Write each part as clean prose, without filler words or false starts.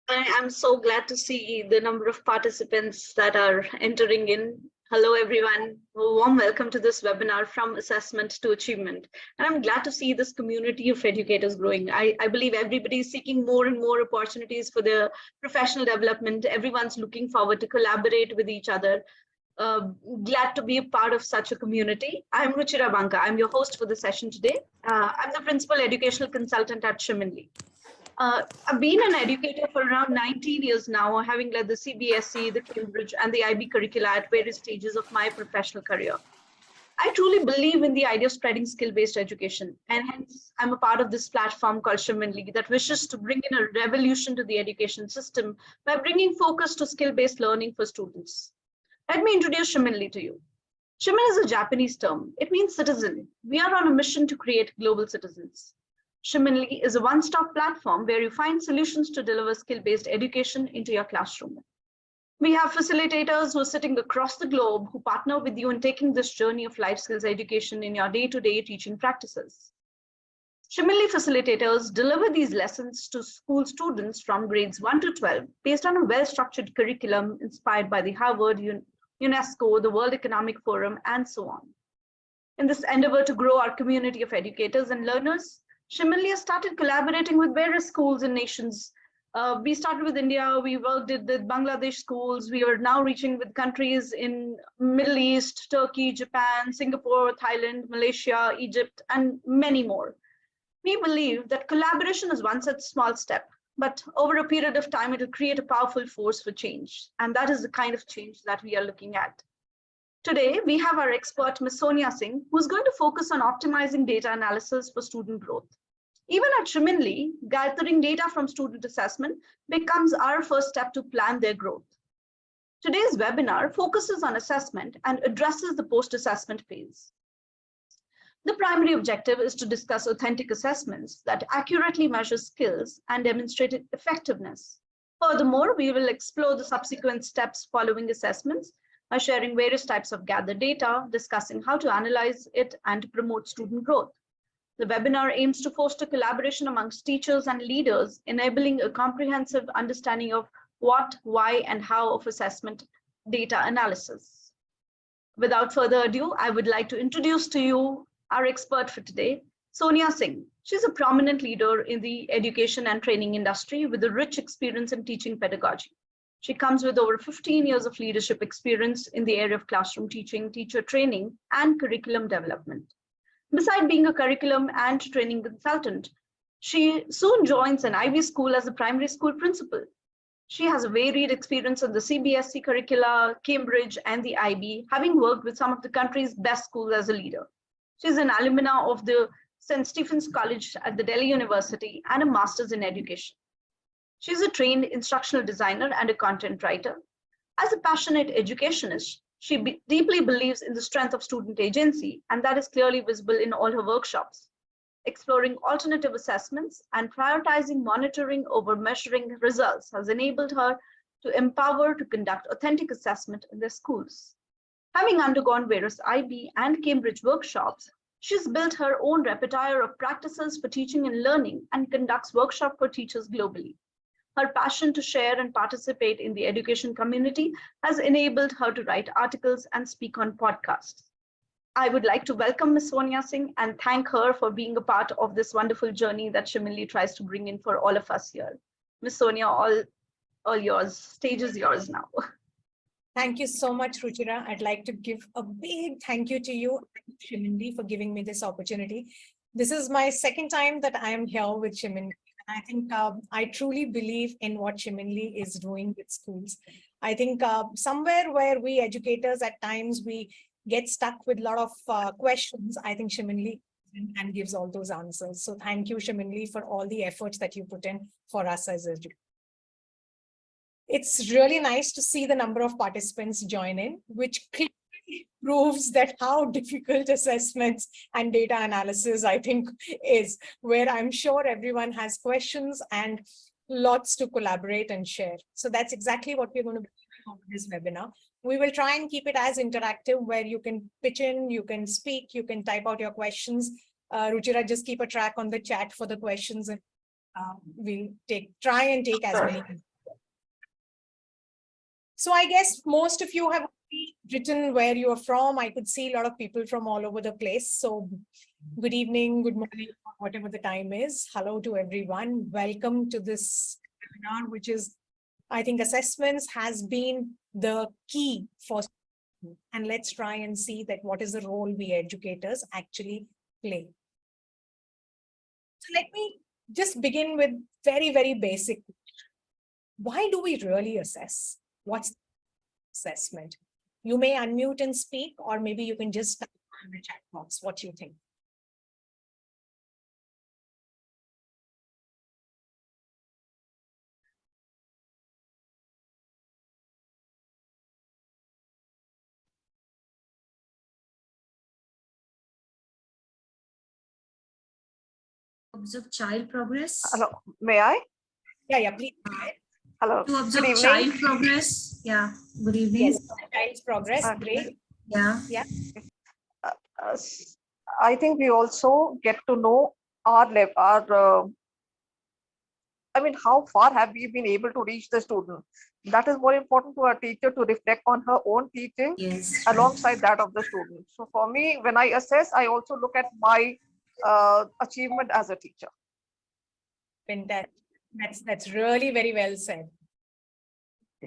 I am so glad to see the number of participants that are entering in. Hello, everyone. A warm welcome to this webinar from assessment to achievement. And I'm glad to see this community of educators growing. I believe everybody is seeking more and more opportunities for their professional development. Everyone's looking forward to collaborate with each other. Glad to be a part of such a community. I'm Ruchira Banka. I'm your host for the session today. I'm the principal educational consultant at Shiminli. I've been an educator for around 19 years now, having led the CBSE, the Cambridge, and the IB curricula at various stages of my professional career. I truly believe in the idea of spreading skill-based education, and hence I'm a part of this platform called Shiminli that wishes to bring in a revolution to the education system by bringing focus to skill-based learning for students. Let me introduce Shiminli to you. Shimin is a Japanese term. It means citizen. We are on a mission to create global citizens. Shiminli is a one-stop platform where you find solutions to deliver skill-based education into your classroom. We have facilitators who are sitting across the globe who partner with you in taking this journey of life skills education in your day-to-day teaching practices. Shiminli facilitators deliver these lessons to school students from grades 1 to 12 based on a well-structured curriculum inspired by the Harvard, UNESCO, the World Economic Forum, and so on. In this endeavor to grow our community of educators and learners, Shiminli has started collaborating with various schools and nations. We started with India, we worked with Bangladesh schools, we are now reaching with countries in Middle East, Turkey, Japan, Singapore, Thailand, Malaysia, Egypt, and many more. We believe that collaboration is one such small step, but over a period of time, it will create a powerful force for change. And that is the kind of change that we are looking at. Today, we have our expert, Ms. Sonia Singh, who's going to focus on optimizing data analysis for student growth. Even at Shiminli, gathering data from student assessment becomes our first step to plan their growth. Today's webinar focuses on assessment and addresses the post-assessment phase. The primary objective is to discuss authentic assessments that accurately measure skills and demonstrate effectiveness. Furthermore, we will explore the subsequent steps following assessments by sharing various types of gathered data, discussing how to analyze it and to promote student growth. The webinar aims to foster collaboration amongst teachers and leaders, enabling a comprehensive understanding of what, why, and how of assessment data analysis. Without further ado, I would like to introduce to you our expert for today, Sonia Singh. She's a prominent leader in the education and training industry with a rich experience in teaching pedagogy. She comes with over 15 years of leadership experience in the area of classroom teaching, teacher training, and curriculum development. Besides being a curriculum and training consultant, she soon joins an IB school as a primary school principal. She has a varied experience in the CBSE curricula, Cambridge, and the IB, having worked with some of the country's best schools as a leader. She's an alumna of the St. Stephen's College at the Delhi University and a master's in education. She's a trained instructional designer and a content writer. As a passionate educationist, she deeply believes in the strength of student agency, and that is clearly visible in all her workshops. Exploring alternative assessments and prioritizing monitoring over measuring results has enabled her to empower to conduct authentic assessment in their schools. Having undergone various IB and Cambridge workshops, she's built her own repertoire of practices for teaching and learning and conducts workshops for teachers globally. Her passion to share and participate in the education community has enabled her to write articles and speak on podcasts. I would like to welcome Ms. Sonia Singh and thank her for being a part of this wonderful journey that Shiminli tries to bring in for all of us here. Ms. Sonia, all yours. Stage is yours now. Thank you so much, Ruchira. I'd like to give a big thank you to you, Shiminli, for giving me this opportunity. This is my second time that I am here with Shiminli. I think I truly believe in what Shiminli is doing with schools. I think somewhere where we educators at times we get stuck with a lot of questions, I think Shiminli and gives all those answers. So thank you, Shiminli, for all the efforts that you put in for us as educators. It's really nice to see the number of participants join in, which clearly proves that how difficult assessments and data analysis, I think, is, where I'm sure everyone has questions and lots to collaborate and share. So that's exactly what we're going to be doing over this webinar. We will try and keep it as interactive, where you can pitch in, you can speak, you can type out your questions. Ruchira, just keep a track on the chat for the questions, and we'll try and take as many. So I guess most of you have already written where you are from. I could see a lot of people from all over the place. So good evening, good morning, whatever the time is. Hello to everyone. Welcome to this webinar, which is, I think assessments has been the key for, and let's try and see that what is the role we educators actually play. So let me just begin with very, very basic. Why do we really assess? What's assessment? You may unmute and speak, or maybe you can just type in the chat box. What do you think? Observe child progress. Hello, may I? Yeah, please. Hello, To good observe evening. child progress. Yeah, good evening. Yes, child's progress. Great. Yeah. Uh, I think we also get to know our level, I mean, how far have we been able to reach the student? That is more important to a teacher to reflect on her own teaching Yes. alongside that of the student. So for me, when I assess, I also look at my achievement as a teacher. Fantastic. That's really very well said.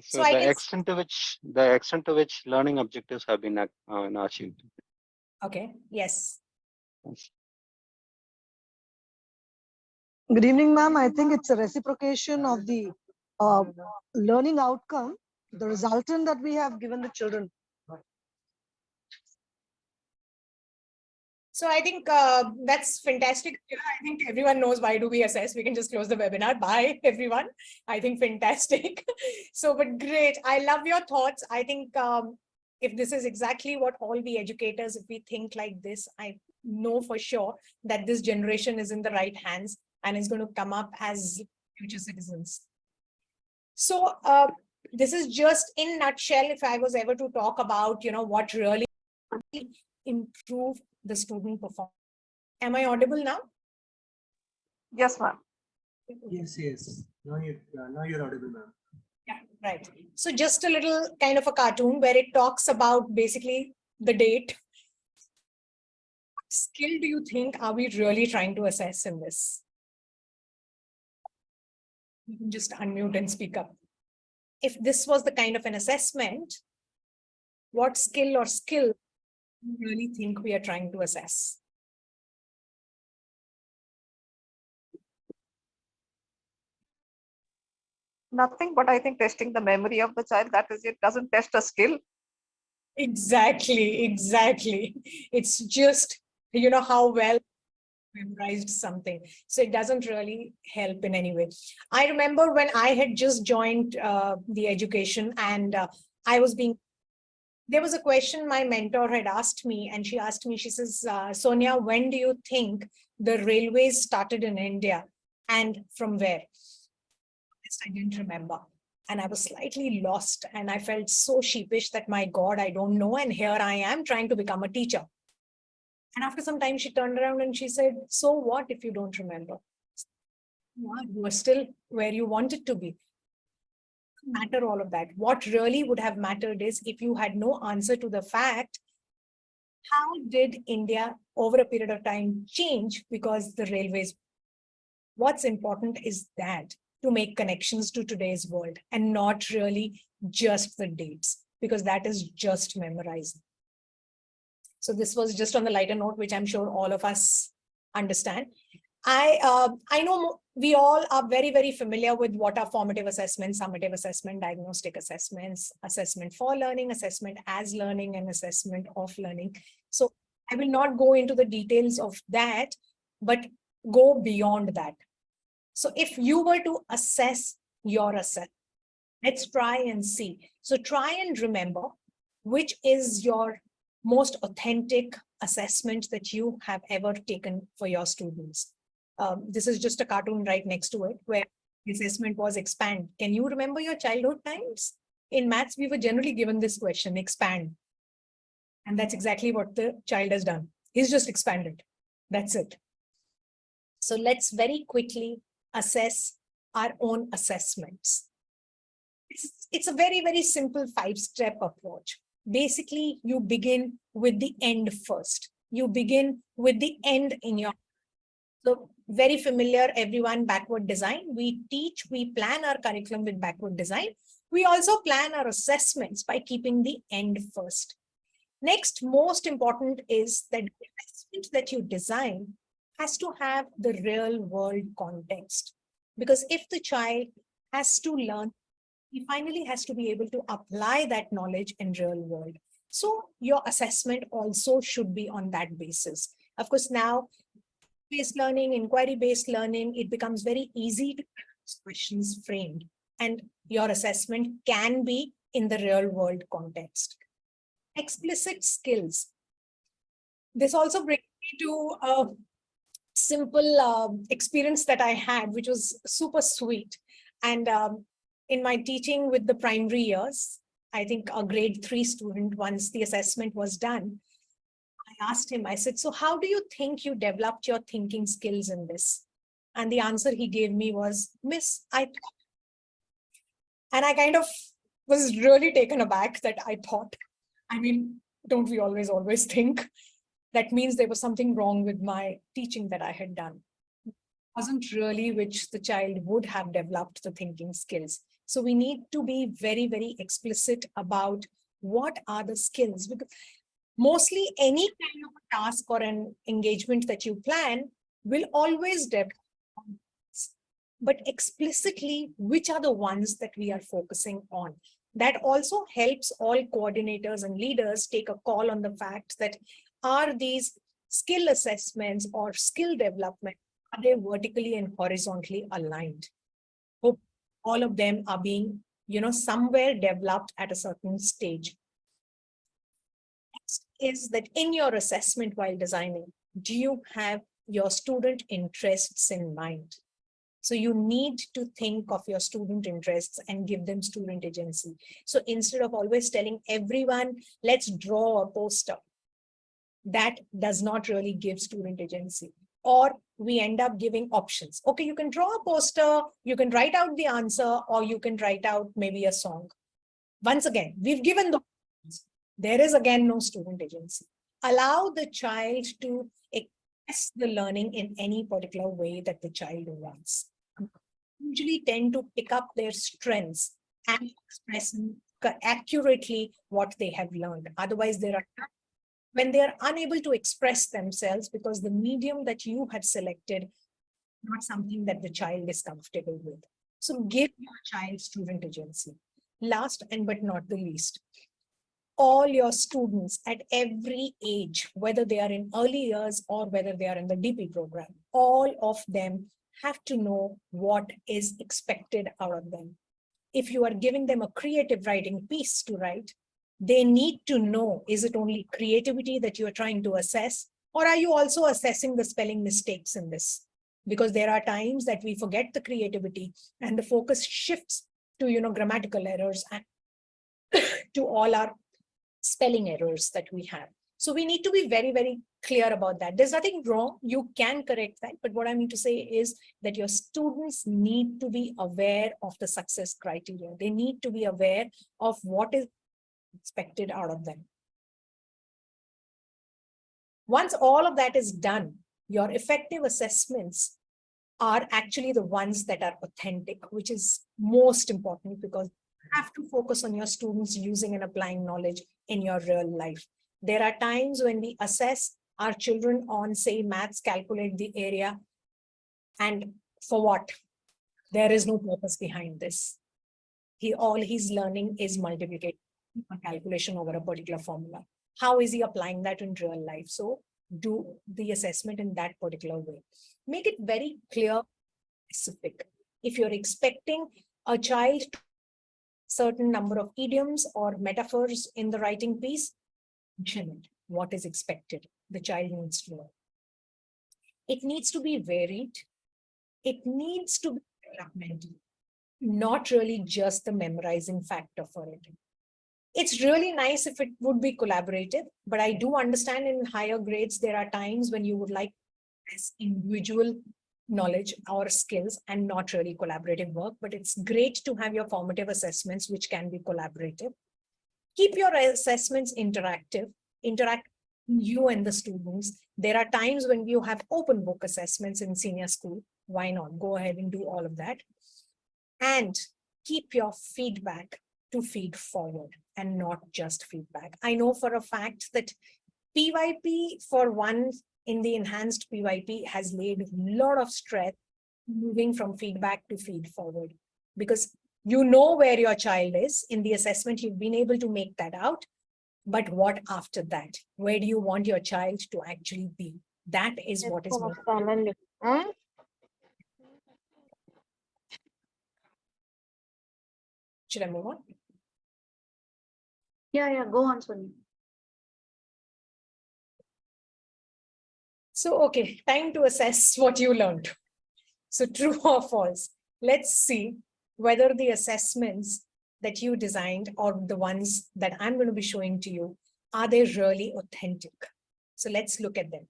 So I the guess, extent to which learning objectives have been achieved. okay, yes. Good evening, ma'am. I think it's a reciprocation of the learning outcome, the resultant that we have given the children. So I think that's fantastic. I think everyone knows why do we assess. We can just close the webinar. Bye, everyone. I think fantastic. So, but great. I love your thoughts. I think if this is exactly what all we educators, if we think like this, I know for sure that this generation is in the right hands and is going to come up as future citizens. So this is just in nutshell, if I was ever to talk about, what really improve the student performance. Am I audible now? Yes, ma'am. Yes. Now you're audible, ma'am. Yeah, right. So just a little kind of a cartoon where it talks about basically the date. What skill do you think are we really trying to assess in this? You can just unmute and speak up. If this was the kind of an assessment, what skill or skill do you really think we are trying to assess? Nothing, but I think testing the memory of the child, that is, it doesn't test a skill. Exactly. It's just, how well memorized something. So it doesn't really help in any way. I remember when I had just joined the education and there was a question my mentor had asked me, and she asked me, she says, Sonia, when do you think the railways started in India and from where? I didn't remember. And I was slightly lost and I felt so sheepish that, my God, I don't know. And here I am trying to become a teacher. And after some time, she turned around and she said, so what if you don't remember? You are still where you wanted to be. Matter all of that. What really would have mattered is if you had no answer to the fact, how did India over a period of time change because the railways? What's important is that to make connections to today's world and not really just the dates, because that is just memorizing. So this was just on the lighter note, which I'm sure all of us understand. I know we all are very, very familiar with what are formative assessments, summative assessment, diagnostic assessments, assessment for learning, assessment as learning, and assessment of learning. So I will not go into the details of that, but go beyond that. So if you were to assess your assessment, let's try and see. So try and remember which is your most authentic assessment that you have ever taken for your students. This is just a cartoon right next to it where the assessment was expand. Can you remember your childhood times? In maths, we were generally given this question, expand. And that's exactly what the child has done. He's just expanded. That's it. So let's very quickly assess our own assessments. It's a very, very simple 5-step approach. Basically, you begin with the end first. You begin with the end in your. So very familiar, everyone, backward design. We teach, we plan our curriculum with backward design. We also plan our assessments by keeping the end first. Next, most important is that the assessment that you design has to have the real world context. Because if the child has to learn, he finally has to be able to apply that knowledge in real world. So your assessment also should be on that basis. Of course, now based learning, inquiry-based learning, it becomes very easy to get questions framed, and your assessment can be in the real world context. Explicit skills. This also brings me to a simple experience that I had, which was super sweet. And in my teaching with the primary years, I think a grade 3 student, once the assessment was done, I asked him, I said, so how do you think you developed your thinking skills in this? And the answer he gave me was, Miss, I thought. And I kind of was really taken aback that I thought. I mean, don't we always think? That means there was something wrong with my teaching that I had done. It wasn't really which the child would have developed the thinking skills. So we need to be very, very explicit about what are the skills, because mostly any kind of a task or an engagement that you plan will always develop. But explicitly, which are the ones that we are focusing on? That also helps all coordinators and leaders take a call on the fact that are these skill assessments or skill development, are they vertically and horizontally aligned? Hope all of them are being, somewhere developed at a certain stage. Next is that in your assessment while designing, do you have your student interests in mind? So you need to think of your student interests and give them student agency. So instead of always telling everyone, let's draw a poster, that does not really give student agency. Or we end up giving options. Okay, you can draw a poster, you can write out the answer, or you can write out maybe a song. Once again, we've given the options. There is again no student agency. Allow the child to express the learning in any particular way that the child wants. Usually tend to pick up their strengths and express accurately what they have learned. Otherwise, there are when they are unable to express themselves because the medium that you had selected not something that the child is comfortable with. So give your child student agency. Last and but not the least, all your students at every age, whether they are in early years or whether they are in the DP program, all of them have to know what is expected out of them. If you are giving them a creative writing piece to write, they need to know, is it only creativity that you are trying to assess, or are you also assessing the spelling mistakes in this? Because there are times that we forget the creativity and the focus shifts to, grammatical errors and to all our spelling errors that we have. So we need to be very, very clear about that. There's nothing wrong. You can correct that. But what I mean to say is that your students need to be aware of the success criteria. They need to be aware of what is expected out of them. Once all of that is done, your effective assessments are actually the ones that are authentic, which is most important because you have to focus on your students using and applying knowledge in your real life. There are times when we assess our children on, say, maths, calculate the area, and for what? There is no purpose behind this. All he's learning is multiplication, a calculation over a particular formula. How is he applying that in real life? So do the assessment in that particular way. Make it very clear, specific. If you're expecting a child to certain number of idioms or metaphors in the writing piece, mention it. What is expected? The child needs to know. It needs to be varied. It needs to be developmental, not really just the memorizing factor for it. It's really nice if it would be collaborative, but I do understand in higher grades, there are times when you would like as individual knowledge or skills and not really collaborative work, but it's great to have your formative assessments, which can be collaborative. Keep your assessments interactive, interact you and the students. There are times when you have open book assessments in senior school. Why not? Go ahead and do all of that. And keep your feedback to feed forward and not just feedback. I know for a fact that PYP for one in the enhanced PYP has laid a lot of stress moving from feedback to feed forward, because you know where your child is in the assessment, you've been able to make that out. But what after that? Where do you want your child to actually be? That is what is needed. Should I move on? Yeah, go on, Sonia. So, okay, time to assess what you learned. So true or false? Let's see whether the assessments that you designed or the ones that I'm going to be showing to you, are they really authentic? So let's look at them.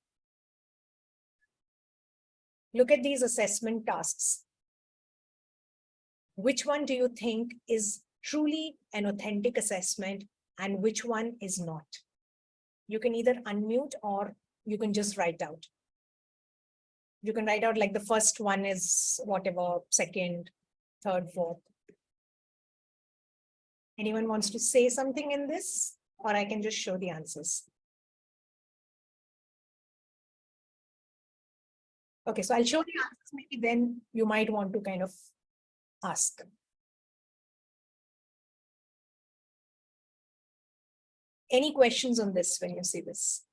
Look at these assessment tasks. Which one do you think is truly an authentic assessment and which one is not? You can either unmute or you can just write out. You can write out like the first one is whatever, second, third, fourth. Anyone wants to say something in this, or I can just show the answers. Okay, so I'll show the answers, maybe then you might want to kind of ask. Any questions on this when you see this?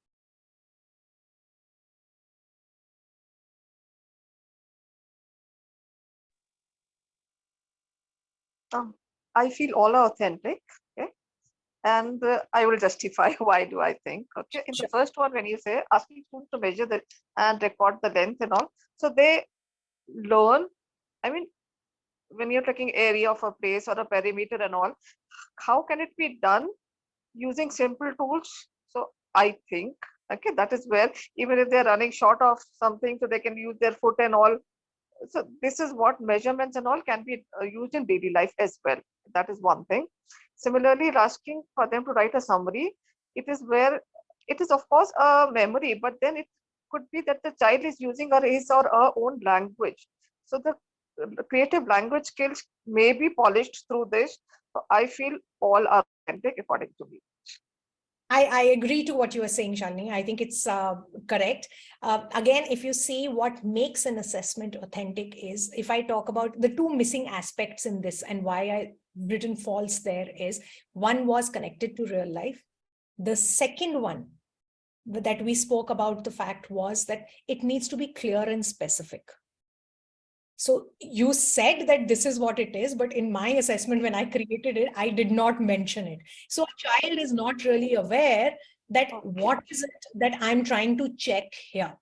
I feel all are authentic, okay, and I will justify why do I think. Okay, in the first one, when you say asking students to measure the and record the length and all, so they learn. I mean, when you're taking area of a place or a perimeter and all, how can it be done using simple tools? So I think, okay, that is where even if they're running short of something, so they can use their foot and all. So this is what measurements and all can be used in daily life as well. That is one thing. Similarly, asking for them to write a summary, it is where it is of course a memory, but then it could be that the child is using his or her own language. So the creative language skills may be polished through this. So I feel all are authentic according to me. I agree to what you are saying, Shalini. I think it's correct. Again, if you see what makes an assessment authentic is, if I talk about the two missing aspects in this and why I written false there is, one was connected to real life. The second one that we spoke about the fact was that it needs to be clear and specific. So you said that this is what it is, but in my assessment, when I created it, I did not mention it. So a child is not really aware that what is it that I'm trying to check here,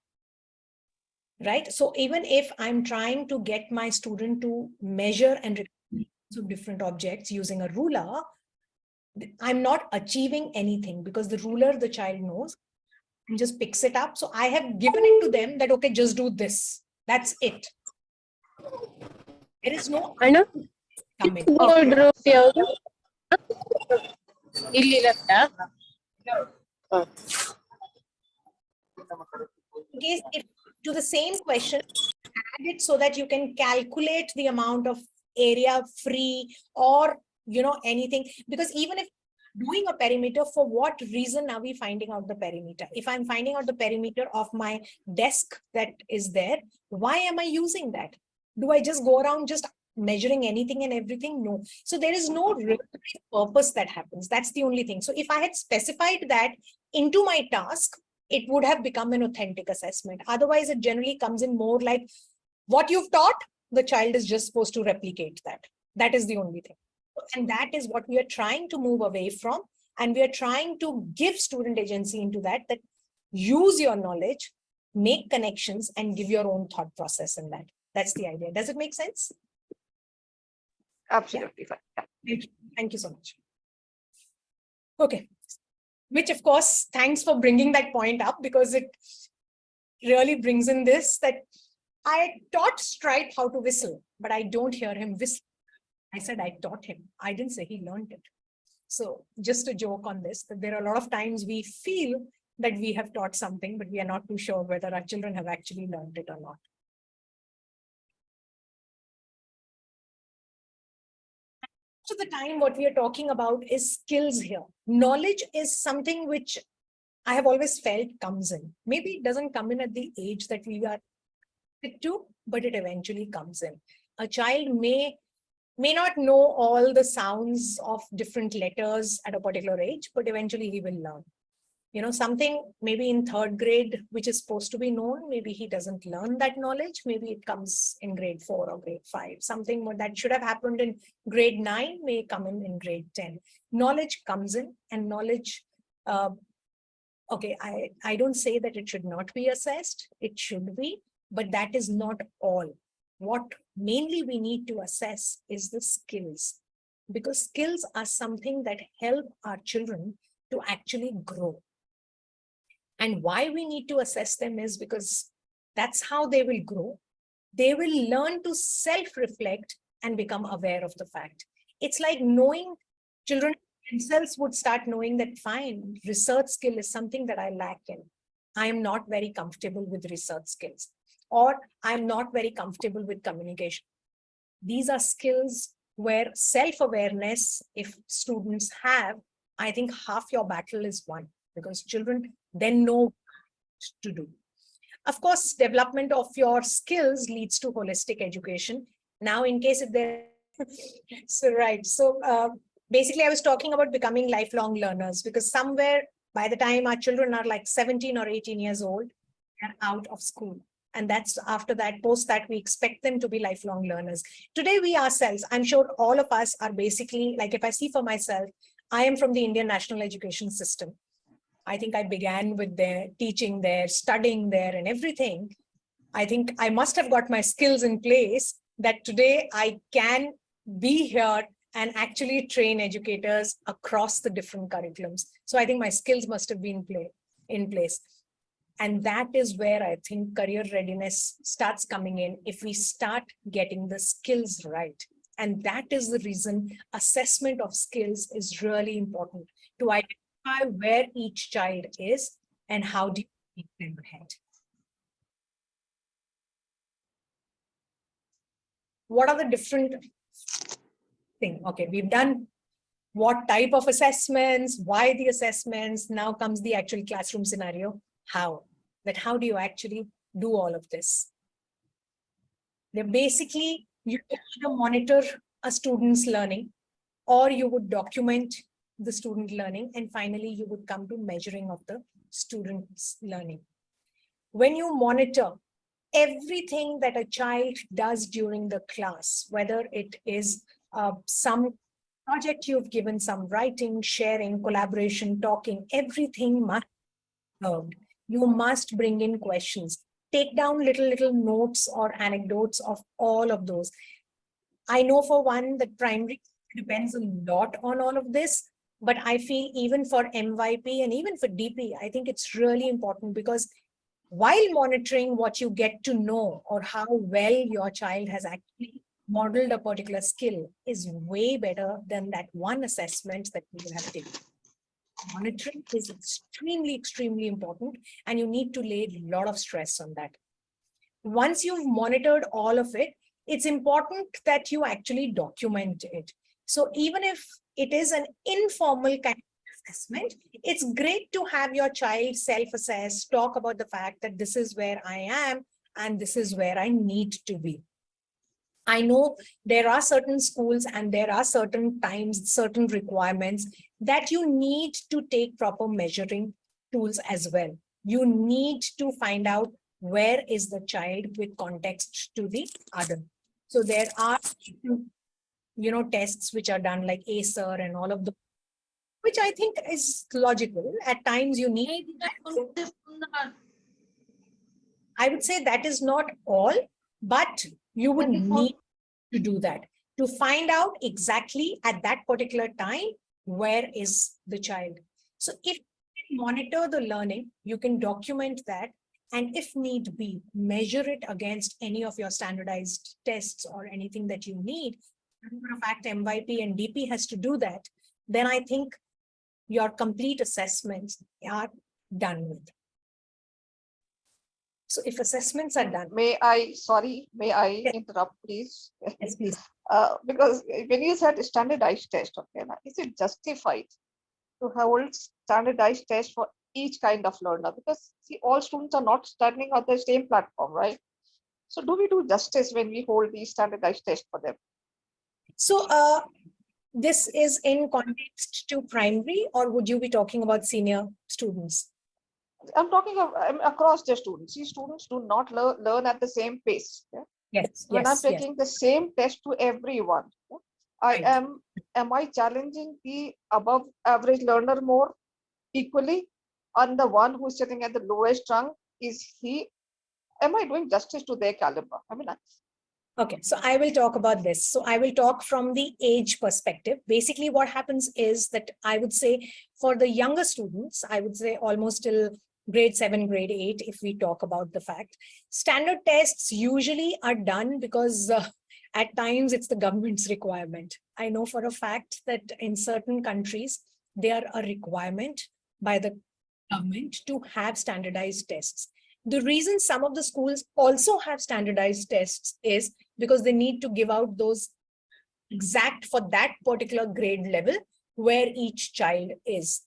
right? So even if I'm trying to get my student to measure and record different objects using a ruler, I'm not achieving anything because the ruler the child knows and just picks it up. So I have given it to them that, okay, just do this. That's it. There is no coming. If to the same question, add it so that you can calculate the amount of area free or anything, because even if doing a perimeter, for what reason are we finding out the perimeter? If I'm finding out the perimeter of my desk that is there, why am I using that? Do I just go around just measuring anything and everything? No. So there is no purpose that happens. That's the only thing. So if I had specified that into my task, it would have become an authentic assessment. Otherwise, it generally comes in more like what you've taught, the child is just supposed to replicate that. That is the only thing. And that is what we are trying to move away from. And we are trying to give student agency into that use your knowledge, make connections, and give your own thought process in that. That's the idea. Does it make sense? Absolutely fine. Yeah. Thank you. Thank you so much. Okay. Which, of course, thanks for bringing that point up, because it really brings in this that I taught Stripe how to whistle, but I don't hear him whistle. I said I taught him. I didn't say he learned it. So just a joke on this, that there are a lot of times we feel that we have taught something, but we are not too sure whether our children have actually learned it or not. Most of the time, what we are talking about is skills here. Knowledge is something which I have always felt comes in. Maybe it doesn't come in at the age that we are to, but it eventually comes in. A child may not know all the sounds of different letters at a particular age, but eventually he will learn. You know, something maybe in 3rd grade, which is supposed to be known, maybe he doesn't learn that knowledge. Maybe it comes in grade 4 or grade 5. Something that should have happened in grade 9 may come in grade 10. Knowledge comes in, and knowledge, okay, I don't say that it should not be assessed. It should be, but that is not all. What mainly we need to assess is the skills, because skills are something that help our children to actually grow. And why we need to assess them is because that's how they will grow. They will learn to self-reflect and become aware of the fact. It's like knowing, children themselves would start knowing that, fine, research skill is something that I lack in. I am not very comfortable with research skills, or I'm not very comfortable with communication. These are skills where self-awareness, if students have, I think half your battle is won, because children then know what to do. Of course, development of your skills leads to holistic education. Now, in case if they're basically I was talking about becoming lifelong learners, because somewhere by the time our children are like 17 or 18 years old, they're out of school. And that's after that, post that, we expect them to be lifelong learners. Today, we ourselves, I'm sure all of us are basically, like if I see for myself, I am from the Indian national education system. I think I began with their teaching there, studying there and everything. I think I must have got my skills in place that today I can be here and actually train educators across the different curriculums. So I think my skills must have been in place. And that is where I think career readiness starts coming in, if we start getting the skills right. And that is the reason assessment of skills is really important, to identify where each child is and how do you take them ahead. What are the different things? Okay, we've done what type of assessments, why the assessments. Now comes the actual classroom scenario. How do you actually do all of this? They're basically, you can either monitor a student's learning, or you would document the student learning, and finally you would come to measuring of the student's learning. When you monitor everything that a child does during the class, whether it is some project you've given, some writing, sharing, collaboration, talking, everything must be heard. You must bring in questions, take down little notes or anecdotes of all of those. I know for one that primary depends a lot on all of this, but I feel even for MYP and even for DP, I think it's really important, because while monitoring what you get to know or how well your child has actually modeled a particular skill is way better than that one assessment that you have taken. Monitoring is extremely important, and you need to lay a lot of stress on that. Once you've monitored all of it, it's important that you actually document it. So even if it is an informal kind of assessment, it's great to have your child self-assess, talk about the fact that this is where I am and this is where I need to be. I know there are certain schools and there are certain times, certain requirements that you need to take proper measuring tools as well. You need to find out where is the child with context to the other. So there are, tests which are done like ACER and all of the, which I think is logical. At times you need, I would say that is not all, but you would need to do that to find out exactly at that particular time, where is the child. So if you monitor the learning, you can document that, and if need be, measure it against any of your standardized tests or anything that you need, for a fact MYP and DP has to do that, then I think your complete assessments are done with. So if assessments are done, May I Yes. interrupt, please? yes, please. Because when you said standardized test, okay, now, is it justified to hold standardized test for each kind of learner? Because see, all students are not standing on the same platform, right? So do we do justice when we hold these standardized tests for them? So this is in context to primary, or would you be talking about senior students? I'm talking across the students. See, students do not learn at the same pace. Yeah? Yes, When I'm yes, yes. taking the same test to everyone, yeah, Right. am I challenging the above average learner more equally? And the one who's sitting at the lowest rung, am I doing justice to their caliber? I mean, Okay, so I will talk about this. So I will talk from the age perspective. Basically, what happens is that I would say for the younger students, I would say almost till grade 7, grade 8, if we talk about the fact, standard tests usually are done because at times it's the government's requirement. I know for a fact that in certain countries, they are a requirement by the government to have standardized tests. The reason some of the schools also have standardized tests is because they need to give out those exact for that particular grade level where each child is.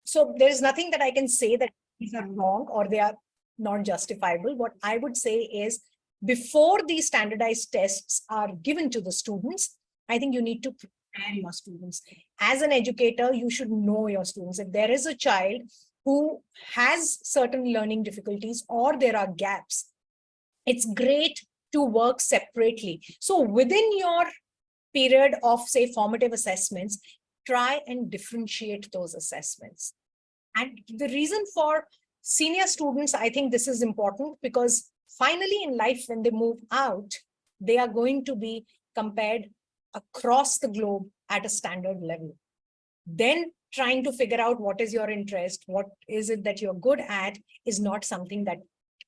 So there is nothing that I can say that these are wrong or they are not justifiable. What I would say is before these standardized tests are given to the students, I think you need to prepare your students. As an educator, you should know your students. If there is a child who has certain learning difficulties or there are gaps, it's great to work separately. So within your period of, say, formative assessments, try and differentiate those assessments. And the reason for senior students, I think this is important because finally in life, when they move out, they are going to be compared across the globe at a standard level. Then trying to figure out what is your interest, what is it that you're good at, is not something that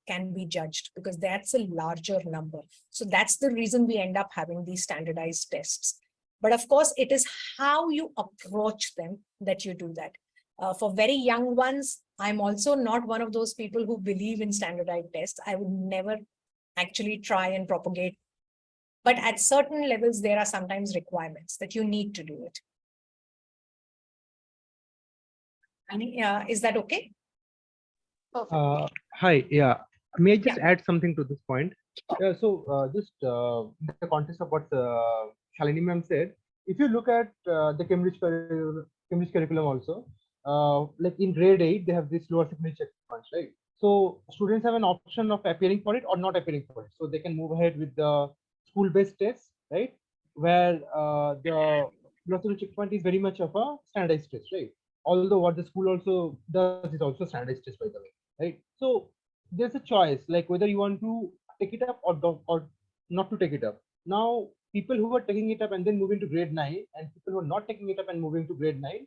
can be judged because that's a larger number. So that's the reason we end up having these standardized tests. But of course, it is how you approach them that you do that. For very young ones, I'm also not one of those people who believe in standardized tests. I would never actually try and propagate. But at certain levels, there are sometimes requirements that you need to do it. Is that okay? perfect. Hi, yeah. May I just add something to this point? Just in the context of what Shalini ma'am said, if you look at the Cambridge curriculum also, like in grade 8, they have this lower secondary checkpoints, right? So students have an option of appearing for it or not appearing for it. So they can move ahead with the school-based tests, right? Where the lower secondary checkpoint is very much of a standardized test, right? Although what the school also does is also standardized test, by the way, right? So there's a choice, like whether you want to take it up or not to take it up. Now, people who are taking it up and then moving to grade 9 and people who are not taking it up and moving to grade 9,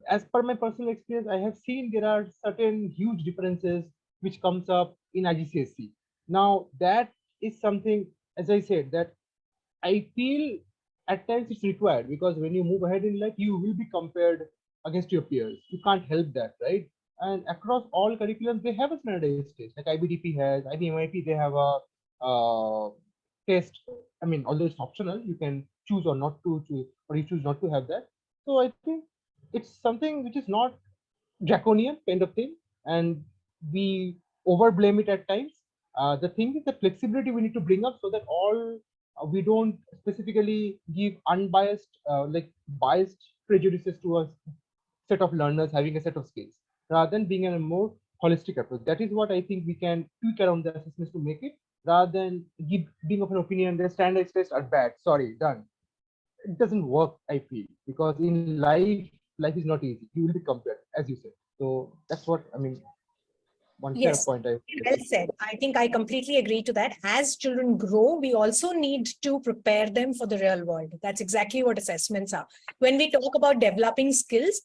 as per my personal experience, I have seen there are certain huge differences which comes up in IGCSE. Now, that is something, as I said, that I feel at times it's required because when you move ahead in life, you will be compared against your peers. You can't help that, right? And across all curriculums, they have a standardized test. Like IBDP has, IBMIP, they have a test. I mean, although it's optional, you can choose or not to choose, or you choose not to have that. So I think it's something which is not draconian kind of thing, and we over blame it at times. The thing is the flexibility we need to bring up so that all we don't specifically give unbiased, like biased prejudices to a set of learners having a set of skills, rather than being a more holistic approach. That is what I think we can tweak around the assessments to make it, rather than being of an opinion that standardized tests are bad. Sorry, done. It doesn't work, I feel, because in life is not easy. You will be compared, as you said. So that's what I mean. One fair Yes. point. Well said. I think I completely agree to that. As children grow, we also need to prepare them for the real world. That's exactly what assessments are. When we talk about developing skills,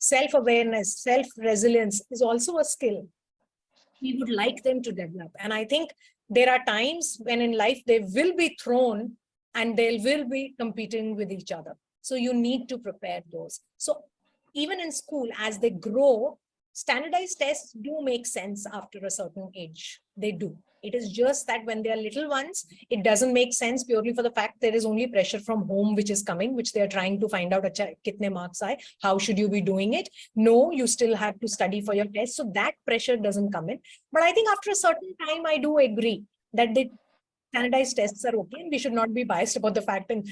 self-awareness, self-resilience is also a skill. we would like them to develop. And I think there are times when in life they will be thrown and they will be competing with each other. So you need to prepare those. So even in school, as they grow, standardized tests do make sense after a certain age. They do. It is just that when they are little ones, it doesn't make sense purely for the fact there is only pressure from home which is coming, which they are trying to find out kitne marks aaye, how should you be doing it? No, you still have to study for your test. So that pressure doesn't come in. But I think after a certain time, I do agree that the standardized tests are okay, and we should not be biased about the fact and,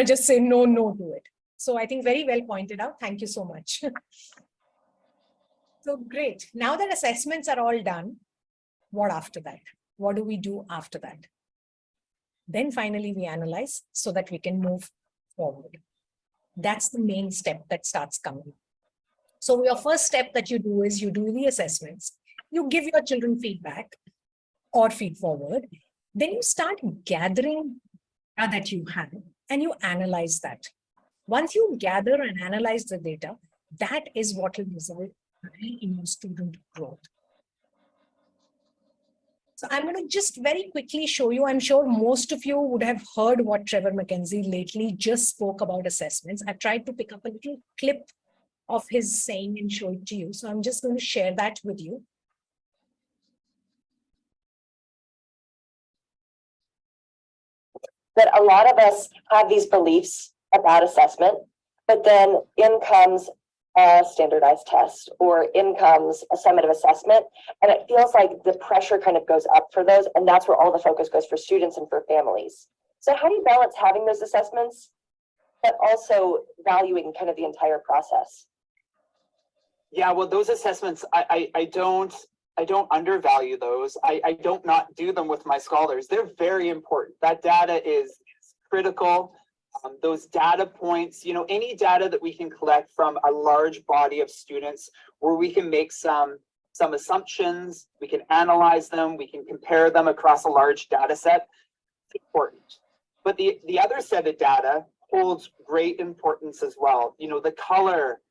just say no to it. So I think very well pointed out. Thank you so much. So great. Now that assessments are all done, what after that? What do we do after that? Then finally we analyze so that we can move forward. That's the main step that starts coming. So your first step that you do is you do the assessments. You give your children feedback or feed forward. Then you start gathering data that you have and you analyze that. Once you gather and analyze the data, that is what will result in your student growth. So I'm going to just very quickly show you. I'm sure most of you would have heard what Trevor McKenzie lately just spoke about assessments. I've tried to pick up a little clip of his saying and show it to you. So I'm just going to share that with you. That a lot of us have these beliefs about assessment, but then in comes a standardized test or in comes a summative assessment. And it feels like the pressure kind of goes up for those. And that's where all the focus goes for students and for families. So how do you balance having those assessments, but also valuing kind of the entire process? Yeah, well, those assessments, I don't undervalue those. I don't not do them with my scholars. They're very important. That data is critical. Those data points, any data that we can collect from a large body of students where we can make some assumptions, we can analyze them, we can compare them across a large data set, it's important. But the other set of data holds great importance as well. The color,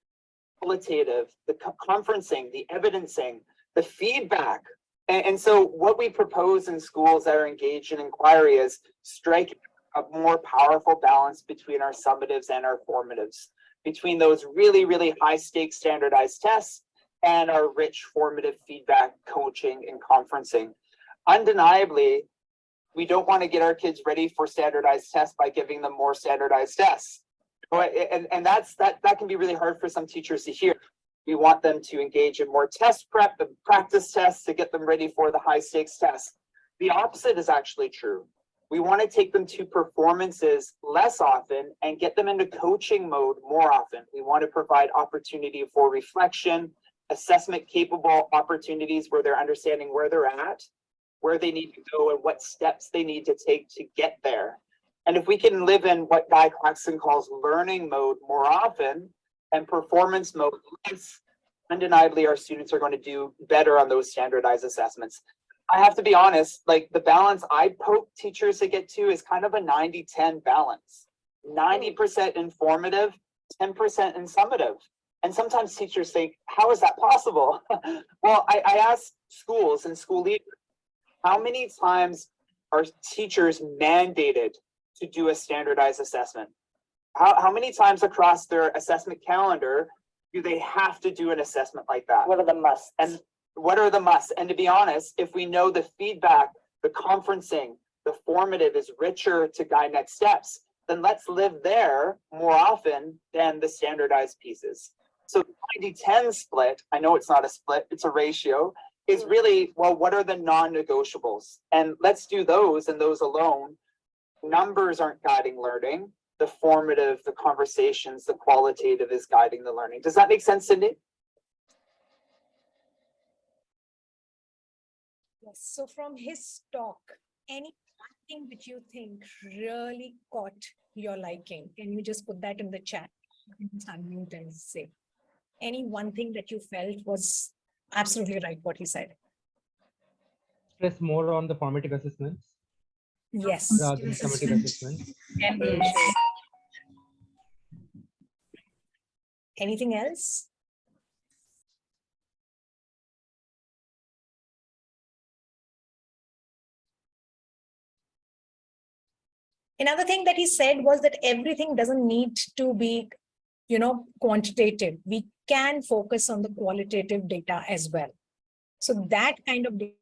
qualitative, the conferencing, the evidencing, the feedback. And so what we propose in schools that are engaged in inquiry is strike a more powerful balance between our summatives and our formatives, between those really, really high stakes standardized tests and our rich formative feedback, coaching, and conferencing. Undeniably, we don't want to get our kids ready for standardized tests by giving them more standardized tests. And that can be really hard for some teachers to hear. We want them to engage in more test prep and practice tests to get them ready for the high stakes tests. The opposite is actually true. We want to take them to performances less often and get them into coaching mode more often. We want to provide opportunity for reflection, assessment capable opportunities where they're understanding where they're at, where they need to go, and what steps they need to take to get there. And if we can live in what Guy Claxton calls learning mode more often and performance mode less, undeniably our students are going to do better on those standardized assessments. I have to be honest, like the balance I poke teachers to get to is kind of a 90-10 balance. 90% informative, 10% in summative. And sometimes teachers think, how is that possible? Well, I ask schools and school leaders, how many times are teachers mandated to do a standardized assessment? How many times across their assessment calendar do they have to do an assessment like that? What are the musts? And what are the musts? And to be honest, if we know the feedback, the conferencing, the formative is richer to guide next steps, then let's live there more often than the standardized pieces. So 90-10 split, I know it's not a split, it's a ratio, is really, well, what are the non-negotiables? And let's do those and those alone. Numbers aren't guiding learning. The formative, the conversations, the qualitative is guiding the learning. Does that make sense, Cindy? Yes. So from his talk, any one thing which you think really caught your liking, can you just put that in the chat? Just unmute and say any one thing that you felt was absolutely right what he said. Stress more on the formative assessments Yes. rather than summative assessments. Anything else? Another thing that he said was that everything doesn't need to be, quantitative. We can focus on the qualitative data as well. So that kind of data,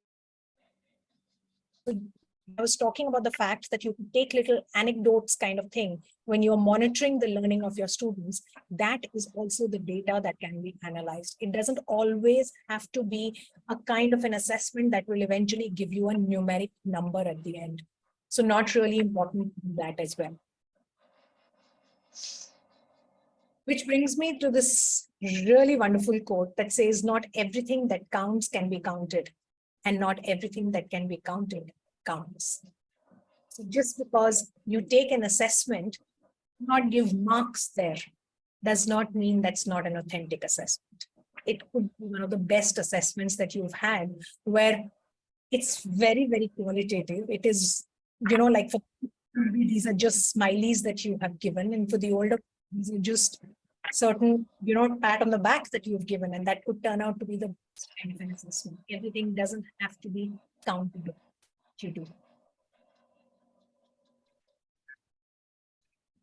I was talking about the fact that you could take little anecdotes kind of thing when you're monitoring the learning of your students. That is also the data that can be analyzed. It doesn't always have to be a kind of an assessment that will eventually give you a numeric number at the end. So not really important to do that as well. Which brings me to this really wonderful quote that says, not everything that counts can be counted, and not everything that can be counted counts. So just because you take an assessment, not give marks there, does not mean that's not an authentic assessment. It could be one of the best assessments that you've had, where it's very, very qualitative. It is, like for these are just smileys that you have given, and for the older, these are just certain, pat on the back that you've given, and that could turn out to be the best kind of an assessment. Everything doesn't have to be countable. You do.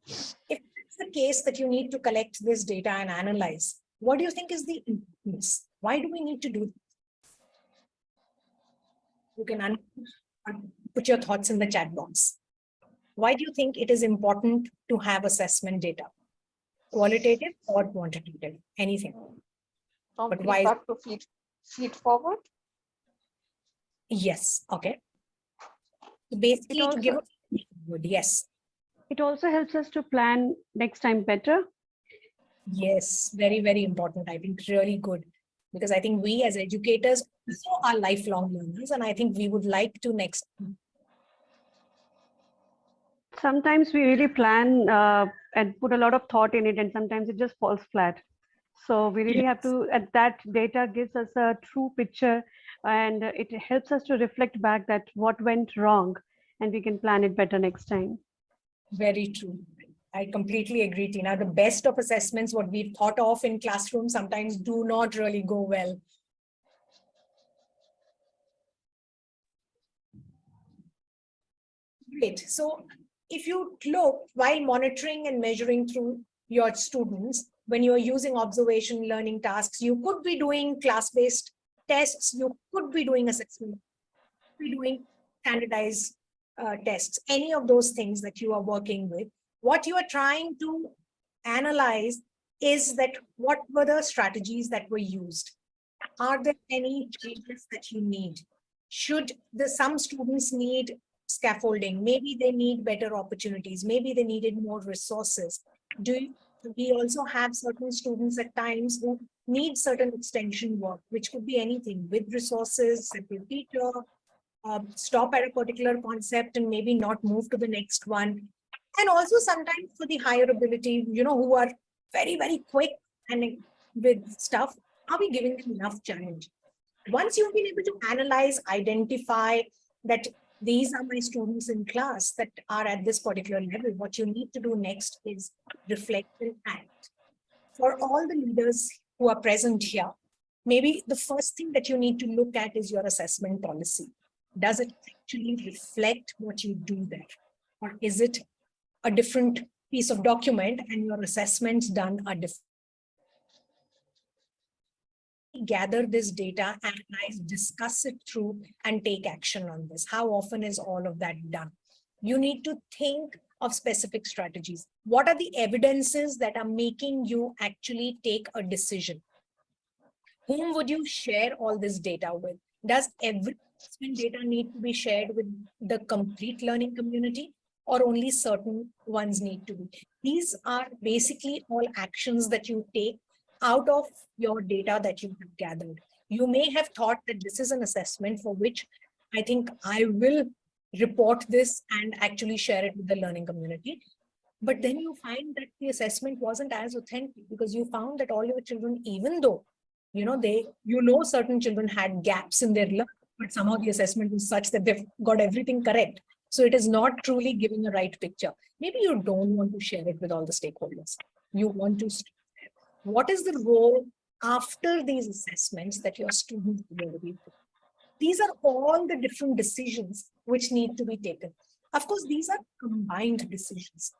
If it's the case that you need to collect this data and analyze, what do you think is the importance? Why do we need to do this? You can put your thoughts in the chat box. Why do you think it is important to have assessment data? Qualitative or quantitative? Anything. But why? To feed forward? Yes. Okay. So basically, also, to give a yes. It also helps us to plan next time better. Yes, very, very important. I think really good, because I think we as educators also are lifelong learners, and I think we would like to next. Sometimes we really plan and put a lot of thought in it, and sometimes it just falls flat. So we really have to, that data gives us a true picture, and it helps us to reflect back that what went wrong, and we can plan it better next time. Very true. I completely agree, Tina. The best of assessments, what we've thought of in classroom, sometimes do not really go well. Great. So if you look, while monitoring and measuring through your students, when you're using observation learning tasks, you could be doing class-based tests, you could be doing assessment, you could be doing standardized tests, any of those things that you are working with. What you are trying to analyze is that what were the strategies that were used? Are there any changes that you need? Should some students need scaffolding? Maybe they need better opportunities. Maybe they needed more resources. We also have certain students at times who need certain extension work, which could be anything, with resources, separate teacher, stop at a particular concept and maybe not move to the next one. And also sometimes for the higher ability, who are very, very quick and with stuff, are we giving them enough challenge? Once you've been able to analyze, identify that these are my students in class that are at this particular level, what you need to do next is reflect and act. For all the leaders who are present here, maybe the first thing that you need to look at is your assessment policy. Does it actually reflect what you do there? Or is it a different piece of document and your assessments done are different? Gather this data, analyze, discuss it through, and take action on this. How often is all of that done? You need to think of specific strategies. What are the evidences that are making you actually take a decision? Whom would you share all this data with? Does every assessment data need to be shared with the complete learning community, or only certain ones need to be? These are basically all actions that you take out of your data that you have gathered. You may have thought that this is an assessment for which I think I will report this and actually share it with the learning community. But then you find that the assessment wasn't as authentic, because you found that all your children, even though, certain children had gaps in their learning, but somehow the assessment was such that they've got everything correct. So it is not truly giving a right picture. Maybe you don't want to share it with all the stakeholders. You want to, what is the role after these assessments that your students will be? These are all the different decisions which need to be taken. Of course, these are combined decisions.